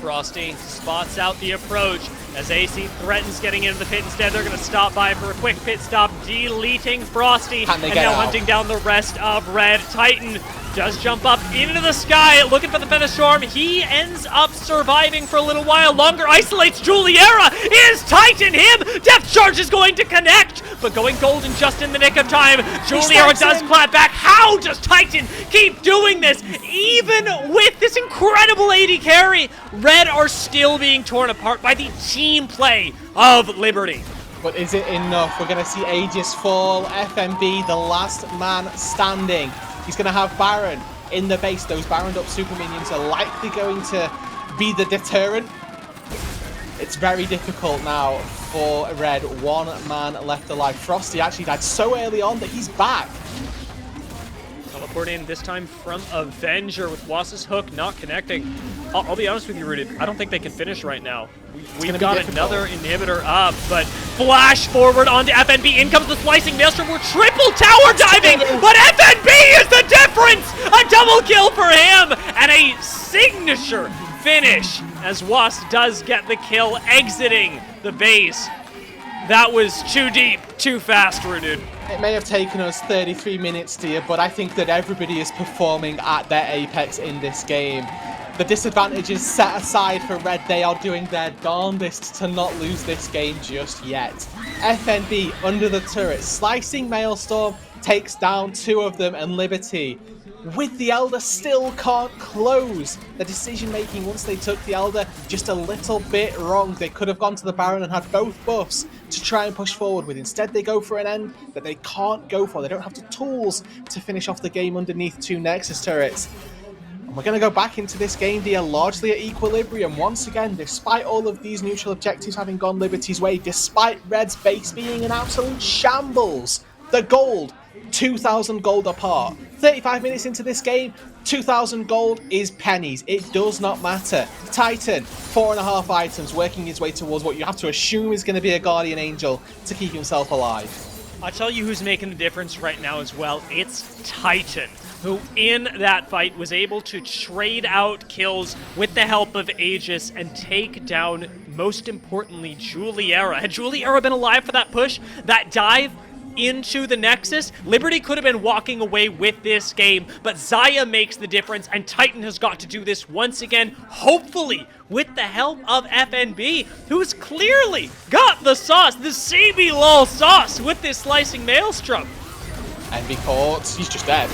Speaker 1: Frosty spots out the approach as AC threatens getting into the pit. Instead, they're going to stop by for a quick pit stop, deleting Frosty, and now hunting down the rest of Red. Titan does jump up into the sky, looking for the Feather Storm. He ends up surviving for a little while longer. Isolates Juliera. Is Titan him? Death Charge is going to connect, but going golden just in the nick of time. Juliera does clap back. How does Titan keep doing this? Even with this incredible AD carry, Red are still being torn apart by the team play of Liberty.
Speaker 3: But is it enough? We're going to see Aegis fall. FNB, the last man standing. He's going to have Baron in the base. Those Baroned up super minions are likely going to be the deterrent. It's very difficult now for Red. One man left alive. Frosty actually died so early on that he's back.
Speaker 1: Teleport in this time from Avenger with Wass's hook not connecting. I'll be honest with you, Rooted. I don't think they can finish right now. We've got another inhibitor up, but flash forward onto FNB. In comes the slicing maelstrom. We're triple tower diving, but FNB is the difference. A double kill for him and a signature finish as Was does get the kill, exiting the base. That was too deep, too fast, Rooted.
Speaker 3: It may have taken us 33 minutes, dear, but I think that everybody is performing at their apex in this game. The disadvantage is set aside for Red. They are doing their darndest to not lose this game just yet. FNB under the turret, slicing Maelstrom, takes down two of them, and Liberty, with the Elder, still can't close. The decision making once they took the Elder, just a little bit wrong. They could have gone to the Baron and had both buffs to try and push forward with. Instead, they go for an end that they can't go for. They don't have the tools to finish off the game underneath two Nexus turrets. And we're going to go back into this game, dear, largely at equilibrium. Once again, despite all of these neutral objectives having gone Liberty's way, despite Red's base being an absolute shambles, the gold, 2,000 gold apart. 35 minutes into this game, 2,000 gold is pennies. It does not matter. Titan, 4.5 items, working his way towards what you have to assume is going to be a Guardian Angel to keep himself alive.
Speaker 1: I'll tell you who's making the difference right now as well. It's Titan, who in that fight was able to trade out kills with the help of Aegis and take down, most importantly, Juliera. Had Juliera been alive for that push, that dive into the Nexus, Liberty could have been walking away with this game, but Xayah makes the difference, and Titan has got to do this once again, hopefully with the help of FNB, who's clearly got the sauce, the CBLOL sauce, with this slicing Maelstrom.
Speaker 3: And because he's just dead.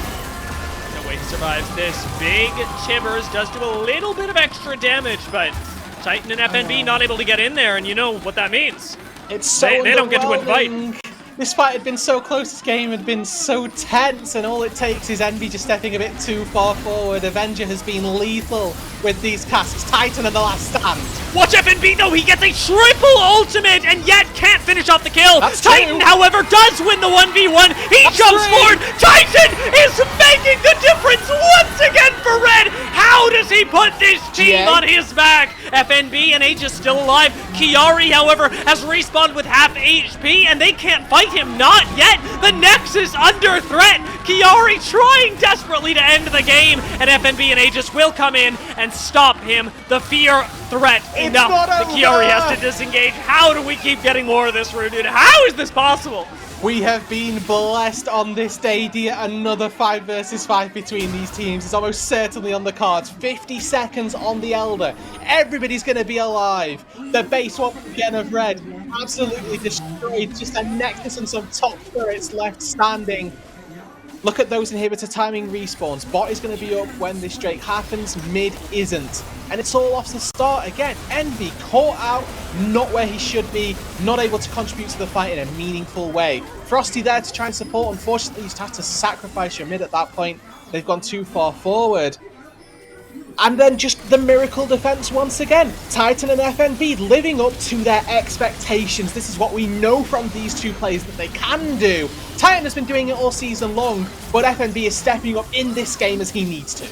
Speaker 1: No way he survives this. Big Chivers does do a little bit of extra damage, but Titan and FNB not able to get in there, and you know what that means.
Speaker 3: It's so
Speaker 1: they don't get to invite.
Speaker 3: This fight had been so close, this game had been so tense, and all it takes is Envy just stepping a bit too far forward. Avenger has been lethal with these casts. Titan at the last stand.
Speaker 1: Watch FNB though, he gets a triple ultimate and yet can't finish off the kill.
Speaker 3: That's
Speaker 1: Titan,
Speaker 3: true.
Speaker 1: however, does win the 1v1. He jumps forward. Titan is making the difference once again for Red. How does he put this team on his back? FNB and Aegis still alive. Kiari, however, has respawned with half HP and they can't fight him. Not yet. The Nexus under threat. Kiari trying desperately to end the game, and FNB and Aegis will come in and stop him. The fear threat enough that Kiari has to disengage. How do we keep getting more of this, Rooted? How is this possible?
Speaker 3: We have been blessed on this day, dear. Another 5 versus 5 between these teams is almost certainly on the cards. 50 seconds on the Elder. Everybody's going to be alive. The base once again of Red absolutely destroyed. Just a Nexus and some top turrets left standing. Look at those inhibitor timing respawns. Bot is going to be up when this Drake happens. Mid isn't. And it's all off the start again. Envy caught out, not where he should be, not able to contribute to the fight in a meaningful way. Frosty there to try and support. Unfortunately, you just have to sacrifice your mid at that point. They've gone too far forward. And then just the miracle defense once again. Titan and FNB living up to their expectations. This is what we know from these two players that they can do. Titan has been doing it all season long, but FNB is stepping up in this game as he needs to.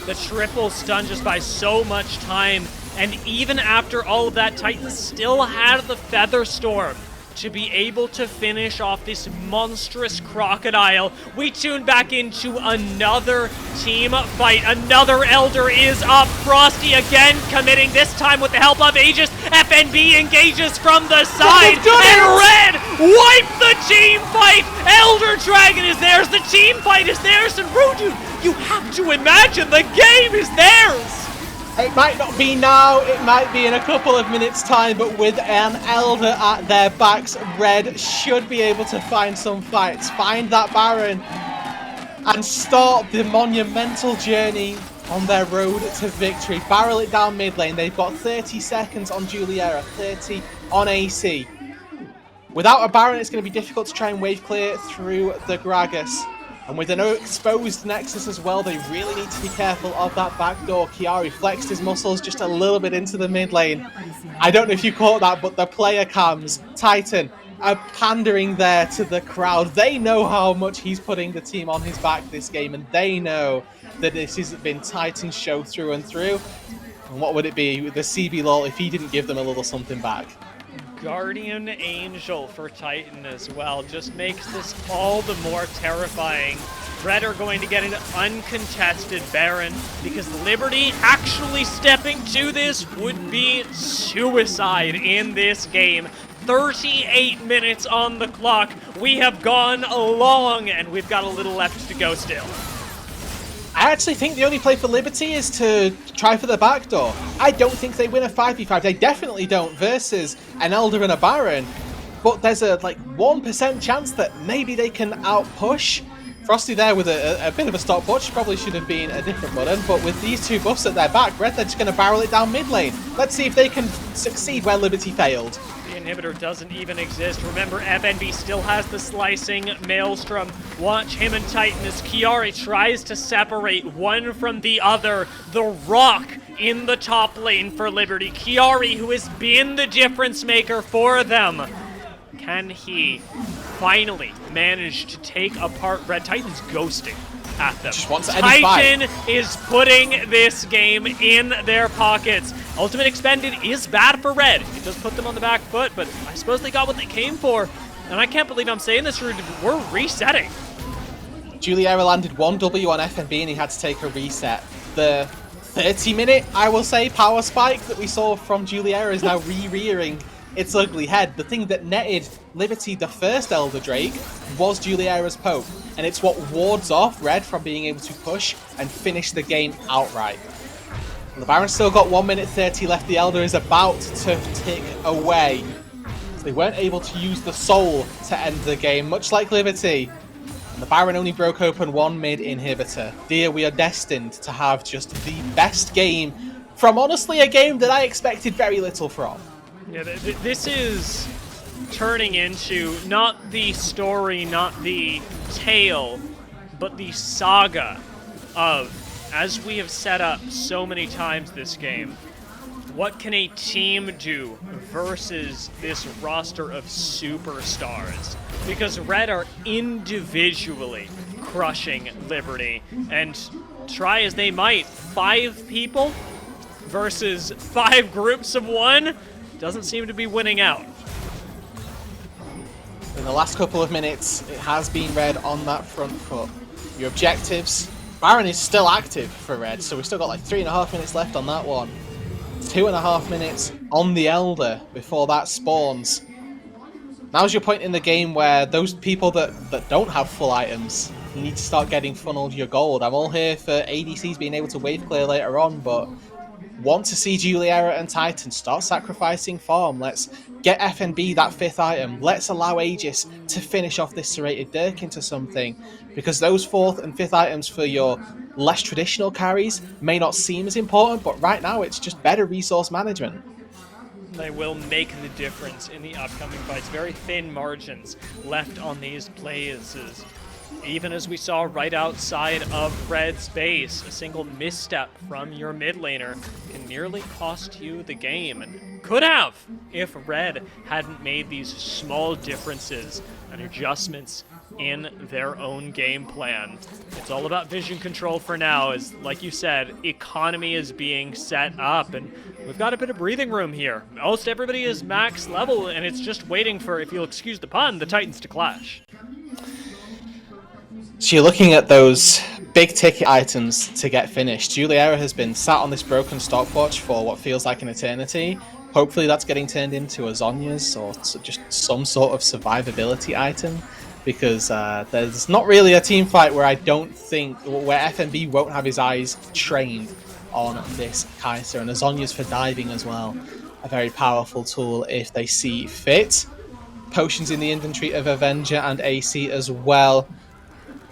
Speaker 1: The triple stun just by so much time, and even after all of that, Titan still had the Feather Storm to be able to finish off this monstrous crocodile. We tune back into another team fight. Another Elder is up. Frosty again committing, this time with the help of Aegis. FNB engages from the side, and Red wipe the team fight. Elder Dragon is theirs. The team fight is theirs. And Rudu, you have to imagine the game is theirs.
Speaker 3: It might not be now, it might be in a couple of minutes' time, but with an Elder at their backs, Red should be able to find some fights, find that Baron, and start the monumental journey on their road to victory. Barrel it down mid lane. They've got 30 seconds on Juliera, 30 on AC. Without a Baron, it's going to be difficult to try and wave clear through the Gragas. And with an exposed Nexus as well, they really need to be careful of that back door. Chiari flexed his muscles just a little bit into the mid lane. I don't know if you caught that, but the player cams, Titan, are pandering there to the crowd. They know how much he's putting the team on his back this game, and they know that this has been Titan's show through and through. And what would it be with the CBLOL if he didn't give them a little something back?
Speaker 1: Guardian Angel for Titan as well just makes this all the more terrifying. Red are going to get an uncontested Baron because Liberty actually stepping to this would be suicide in this game. 38 minutes on the clock. We have gone long and we've got a little left to go still.
Speaker 3: I actually think the only play for Liberty is to try for the backdoor. I don't think they win a 5v5. They definitely don't versus an Elder and a Baron. But there's a 1% chance that maybe they can outpush. Frosty there with a bit of a stopwatch. Probably should have been a different button. But with these two buffs at their back, Red, they're just going to barrel it down mid lane. Let's see if they can succeed where Liberty failed.
Speaker 1: The inhibitor doesn't even exist. Remember, FNB still has the slicing Maelstrom. Watch him and Titan as Chiari tries to separate one from the other. The Rock in the top lane for Liberty. Chiari, who has been the difference maker for them. Can he finally manage to take apart Red? Titan's ghosting at them.
Speaker 3: Just wants
Speaker 1: Titan is putting this game in their pockets. Ultimate expended is bad for Red. It does put them on the back foot, but I suppose they got what they came for. And I can't believe I'm saying this, we're resetting.
Speaker 3: Juliera landed 1 W on FNB and he had to take a reset. The 30-minute, I will say, power spike that we saw from Juliera is now re-rearing its ugly head. The thing that netted Liberty the first Elder Drake was Juliera's poke, and it's what wards off Red from being able to push and finish the game outright. The Baron's still got 1 minute 30 left. The Elder is about to tick away. So they weren't able to use the soul to end the game, much like Liberty. And the Baron only broke open one mid inhibitor. Dear, we are destined to have just the best game from, honestly, a game that I expected very little from.
Speaker 1: Yeah, this is turning into not the story, not the tale, but the saga of, as we have set up so many times this game, what can a team do versus this roster of superstars? Because Red are individually crushing Liberty, and try as they might, 5 people versus 5 groups of 1 doesn't seem to be winning out.
Speaker 3: In the last couple of minutes, it has been Red on that front foot. Your objectives, Baron is still active for Red, so we've still got 3.5 minutes left on that one. 2.5 minutes on the Elder before that spawns. Now's your point in the game where those people that don't have full items need to start getting funneled your gold. I'm all here for ADCs being able to wave clear later on, but want to see Juliera and Titan start sacrificing farm. Let's get FNB that 5th item. Let's allow Aegis to finish off this serrated Dirk into something, because those 4th and 5th items for your less traditional carries may not seem as important, but right now it's just better resource management.
Speaker 1: They will make the difference in the upcoming fights. Very thin margins left on these plays. Even as we saw right outside of Red's base, a single misstep from your mid laner can nearly cost you the game, and could have if Red hadn't made these small differences and adjustments in their own game plan. It's all about vision control for now, as, like you said, economy is being set up, and we've got a bit of breathing room here. Most everybody is max level, and it's just waiting for, if you'll excuse the pun, the Titans to clash.
Speaker 3: So you're looking at those big ticket items to get finished. Juliera has been sat on this broken stopwatch for what feels like an eternity, Hopefully that's getting turned into a Zhonya's or just some sort of survivability item, because there's not really a team fight where I don't think, where FNB won't have his eyes trained on this Kai'Sa, and a Zhonya's for diving as well. A very powerful tool if they see fit. Potions in the inventory of Avenger and AC as well.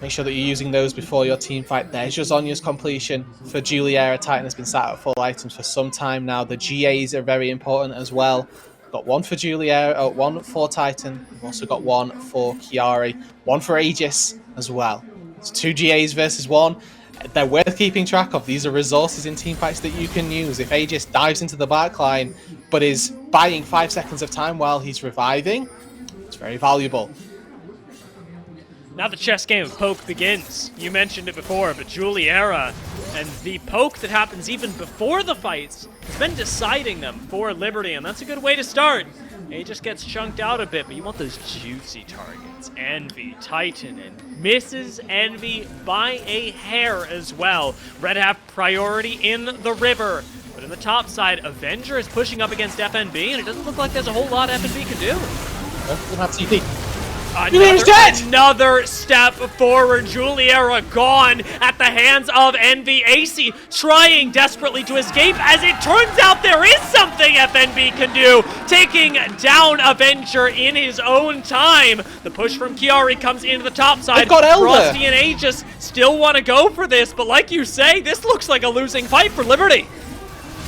Speaker 3: Make sure that you're using those before your team fight. There's your Zhonya's completion for Juliera. Titan has been sat at full items for some time now. The GAs are very important as well. Got one for Juliera, one for Titan. We've also got one for Chiari, one for Aegis as well. It's 2 GAs versus 1. They're worth keeping track of. These are resources in team fights that you can use. If Aegis dives into the backline but is buying 5 seconds of time while he's reviving, it's very valuable.
Speaker 1: Now the chess game of poke begins. You mentioned it before, but Juliera and the poke that happens even before the fights has been deciding them for Liberty, and that's a good way to start. It just gets chunked out a bit, but you want those juicy targets. Envy, Titan, and misses Envy by a hair as well. Red have priority in the river, but in the top side, Avenger is pushing up against FNB, and it doesn't look like there's a whole lot FNB can do.
Speaker 3: Doesn't have TP.
Speaker 1: Another step forward. Juliera gone at the hands of Envy. AC trying desperately to escape. As it turns out, there is something FNB can do. Taking down Avenger in his own time. The push from Chiari comes into the top side.
Speaker 3: They've got Elder.
Speaker 1: Frosty and Aegis still want to go for this, but like you say, this looks like a losing fight for Liberty.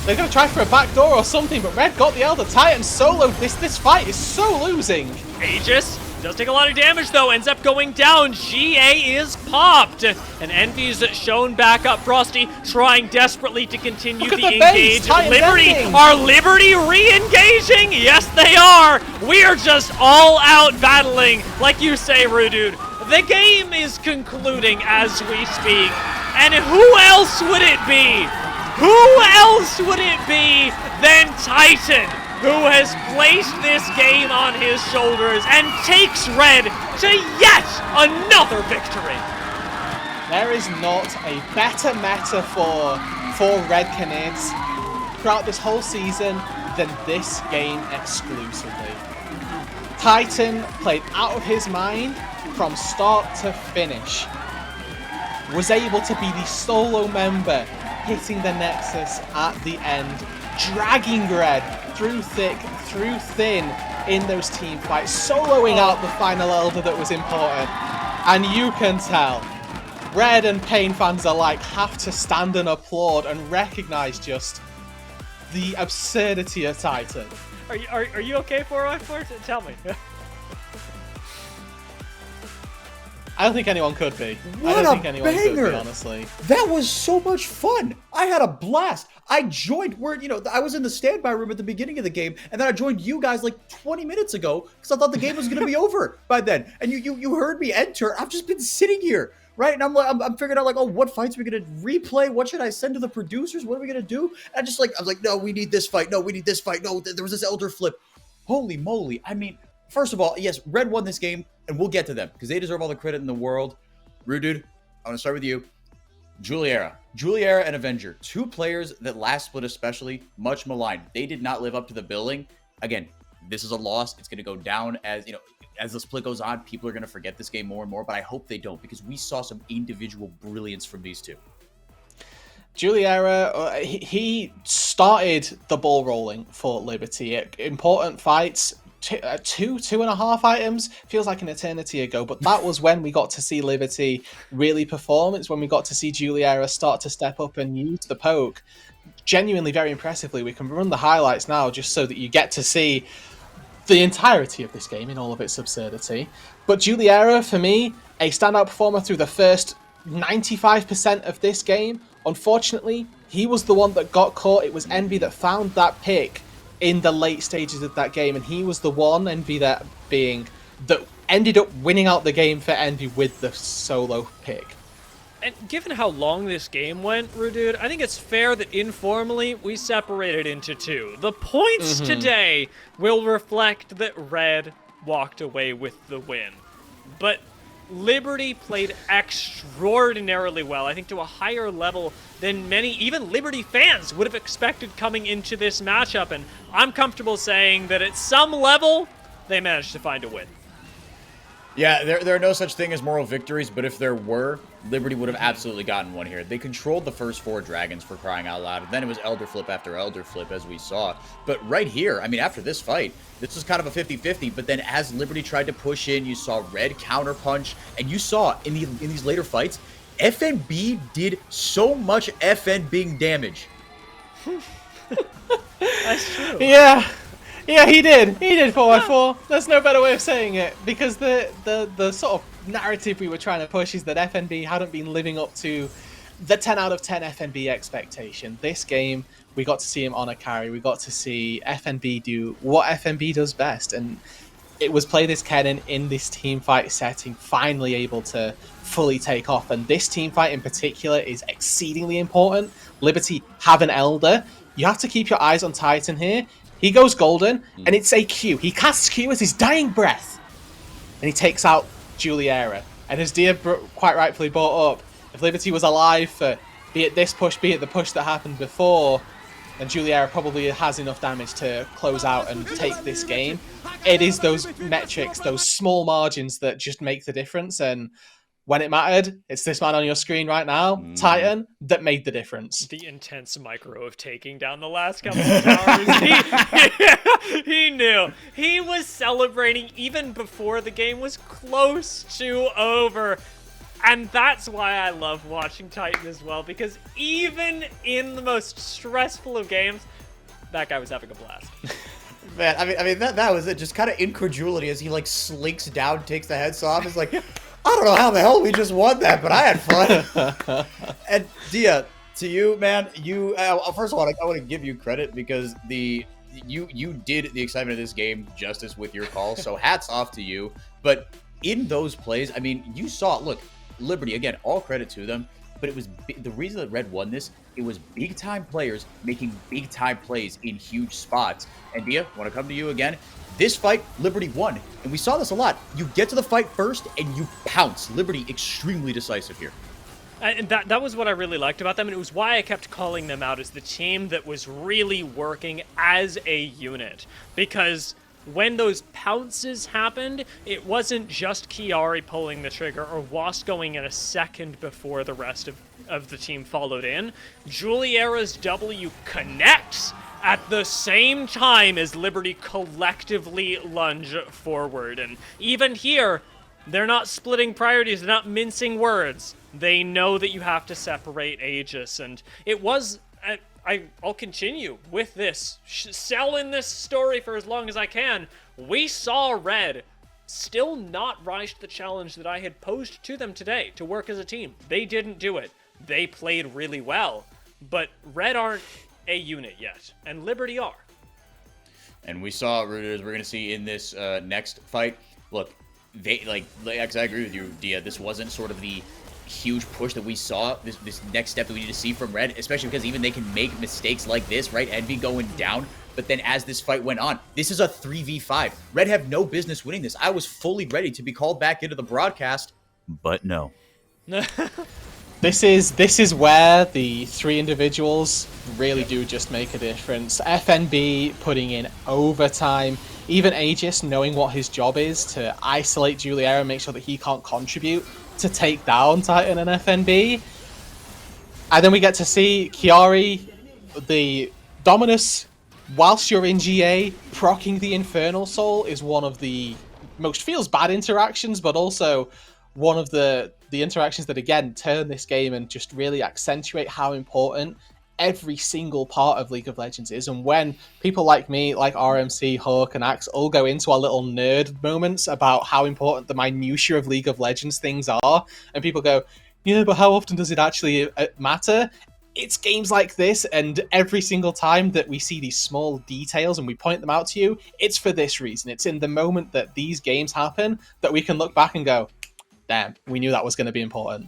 Speaker 3: They're going to try for a backdoor or something, but Red got the Elder. Titan solo. This fight is so losing.
Speaker 1: Aegis does take a lot of damage, though. Ends up going down. GA is popped. And Envy's shown back up. Frosty trying desperately to continue the engage. Liberty, are Liberty re-engaging? Yes, they are. We are just all out battling. Like you say, Rudude, the game is concluding as we speak. And who else would it be? Who else would it be than Titan, who has placed this game on his shoulders and takes Red to yet another victory?
Speaker 3: There is not a better metaphor for Red Canids throughout this whole season than this game exclusively. Titan played out of his mind from start to finish. Was able to be the solo member, hitting the Nexus at the end, dragging Red through thick, through thin in those team fights, soloing out the final Elder that was important. And you can tell, Red and Pain fans alike have to stand and applaud and recognize just the absurdity of Titan.
Speaker 1: Are you okay for it? Tell me.
Speaker 3: I don't think anyone could be.
Speaker 2: What
Speaker 3: I don't
Speaker 2: a
Speaker 3: think anyone
Speaker 2: banger.
Speaker 3: could be, honestly.
Speaker 2: That was so much fun. I had a blast. I joined I was in the standby room at the beginning of the game, and then I joined you guys like 20 minutes ago because I thought the game was going to be over by then. And you heard me enter. I've just been sitting here, right? And I'm figuring out like, oh, what fights are we going to replay? What should I send to the producers? What are we going to do? And I was like, no, we need this fight. No, we need this fight. No, there was this Elder flip. Holy moly. I mean, first of all, yes, Red won this game, and we'll get to them because they deserve all the credit in the world. Rudude, I want to start with you. Juliera and Avenger, 2 players that last split especially, much maligned. They did not live up to the billing. Again, this is a loss. It's going to go down as the split goes on. People are going to forget this game more and more, but I hope they don't because we saw some individual brilliance from these 2.
Speaker 3: Juliera, he started the ball rolling for Liberty. Important fights. 2.5 items feels like an eternity ago, but that was when we got to see Liberty really perform. It's when we got to see Juliera start to step up and use the poke genuinely very impressively. We can run the highlights now just so that you get to see the entirety of this game in all of its absurdity. But Juliera, for me, a standout performer through the first 95% of this game. Unfortunately, he was the one that got caught. It was Envy that found that pick in the late stages of that game, and he was the one, Envy that ended up winning out the game for Envy with the solo pick.
Speaker 1: And given how long this game went, Rudude, I think it's fair that informally we separated into 2. The points today will reflect that Red walked away with the win. But Liberty played extraordinarily well, I think to a higher level than many, even Liberty fans, would have expected coming into this matchup, and I'm comfortable saying that at some level, they managed to find a win.
Speaker 2: Yeah, there are no such thing as moral victories, but if there were, Liberty would have absolutely gotten one here. They controlled the first 4 dragons, for crying out loud, and then it was Elder Flip after Elder Flip, as we saw. But right here, I mean, after this fight, this was kind of a 50-50, but then as Liberty tried to push in, you saw Red counterpunch, and you saw in these later fights, FNB did so much FNBing damage.
Speaker 1: That's true.
Speaker 3: Yeah, he did. He did 4x4. There's no better way of saying it, because the sort of narrative we were trying to push is that FNB hadn't been living up to the 10 out of 10 FNB expectation. This game, we got to see him on a carry. We got to see FNB do what FNB does best, and it was play this Kennen in this team fight setting, finally able to fully take off. And this team fight in particular is exceedingly important. Liberty have an Elder. You have to keep your eyes on Titan here. He goes golden, and it's a Q. He casts Q as his dying breath, and he takes out Juliera. And as Dia quite rightfully brought up, if Liberty was alive for, be it this push, be it the push that happened before, and Juliera probably has enough damage to close out and take this game. It is those metrics, those small margins that just make the difference, and when it mattered, it's this man on your screen right now, Titan, that made the difference.
Speaker 1: The intense micro of taking down the last couple of towers. He knew. He was celebrating even before the game was close to over. And that's why I love watching Titan as well, because even in the most stressful of games, that guy was having a blast.
Speaker 2: Man, I mean that was it. Just kind of incredulity as he like slinks down, takes the heads off. It's like, I don't know how the hell we just won that, but I had fun. And Dia, to you, man, you first of all, I want to give you credit because you did the excitement of this game justice with your call. So hats off to you. But in those plays, I mean, you saw, look, Liberty again, all credit to them. But it was the reason that Red won this. It was big time players making big time plays in huge spots. And Dia, want to come to you again? This fight, Liberty won, and we saw this a lot. You get to the fight first, and you pounce. Liberty extremely decisive here.
Speaker 1: And that was what I really liked about them, and it was why I kept calling them out as the team that was really working as a unit. Because when those pounces happened, it wasn't just Chiari pulling the trigger or Wasp going in a second before the rest of the team followed in. Juliera's W connects at the same time as Liberty collectively lunge forward. And even here, they're not splitting priorities, they're not mincing words. They know that you have to separate Aegis, and it was... I'll continue with this. Sell in this story for as long as I can. We saw Red still not rise to the challenge that I had posed to them today to work as a team. They didn't do it. They played really well, but Red aren't a unit yet, and Liberty are. And we saw, as we're going to see in this next fight, look, they I agree with you, Dia. This wasn't sort of the huge push that we saw, this next step that we need to see from Red, especially because even they can make mistakes like this, right? Envy going down. But then as this fight went on, this is a 3v5. Red have no business winning this. I was fully ready to be called back into the broadcast, but no.
Speaker 3: This is where the 3 individuals really do just make a difference. FNB putting in overtime, even Aegis knowing what his job is to isolate Juliera and make sure that he can't contribute to take down Titan and FNB. And then we get to see Chiari, the Dominus, whilst you're in GA, proccing the Infernal Soul is one of the most feels bad interactions, but also one of the interactions that, again, turn this game and just really accentuate how important every single part of League of Legends is. And when people like me, like RMC, Hawk, and Axe all go into our little nerd moments about how important the minutiae of League of Legends things are, and people go, yeah, but how often does it actually matter? It's games like this, and every single time that we see these small details and we point them out to you, it's for this reason. It's in the moment that these games happen that we can look back and go, damn, we knew that was going to be important.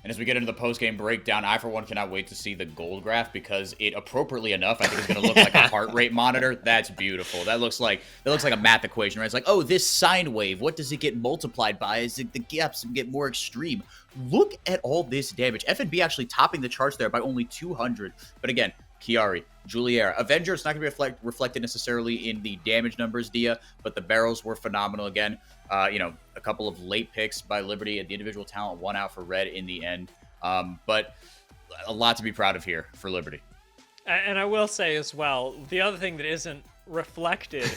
Speaker 2: And as we get into the post-game breakdown, I, for one, cannot wait to see the gold graph because it, appropriately enough, I think is going to look like a heart rate monitor. That's beautiful. That looks like a math equation, right? It's like, oh, this sine wave, what does it get multiplied by? Is it the gaps get more extreme? Look at all this damage. FNB actually topping the charts there by only 200. But again, Chiari, Juliera, Avenger, it's not going to be reflected necessarily in the damage numbers, Dia, but the barrels were phenomenal again. A couple of late picks by Liberty at the individual talent, one out for Red in the end. But a lot to be proud of here for Liberty.
Speaker 1: And I will say as well, the other thing that isn't reflected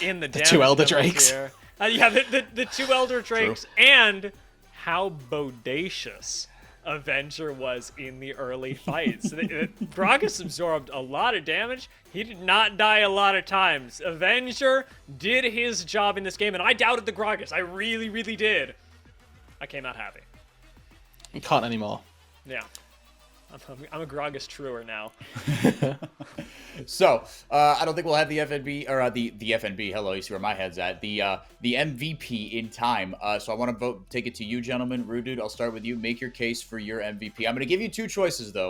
Speaker 1: in the
Speaker 3: two Elder Drakes.
Speaker 1: Here, the two Elder Drakes. True. And how bodacious Avenger was in the early fights. Gragas absorbed a lot of damage. He did not die a lot of times. Avenger did his job in this game, and I doubted the Gragas. I really, really did. I came out happy.
Speaker 3: You can't anymore.
Speaker 1: Yeah. I'm a Gragas truer now.
Speaker 2: So, I don't think we'll have the FNB, or the FNB, hello, you see where my head's at, the MVP in time. So I want to take it to you, gentlemen. Rude Dude, I'll start with you. Make your case for your MVP. I'm going to give you two choices, though.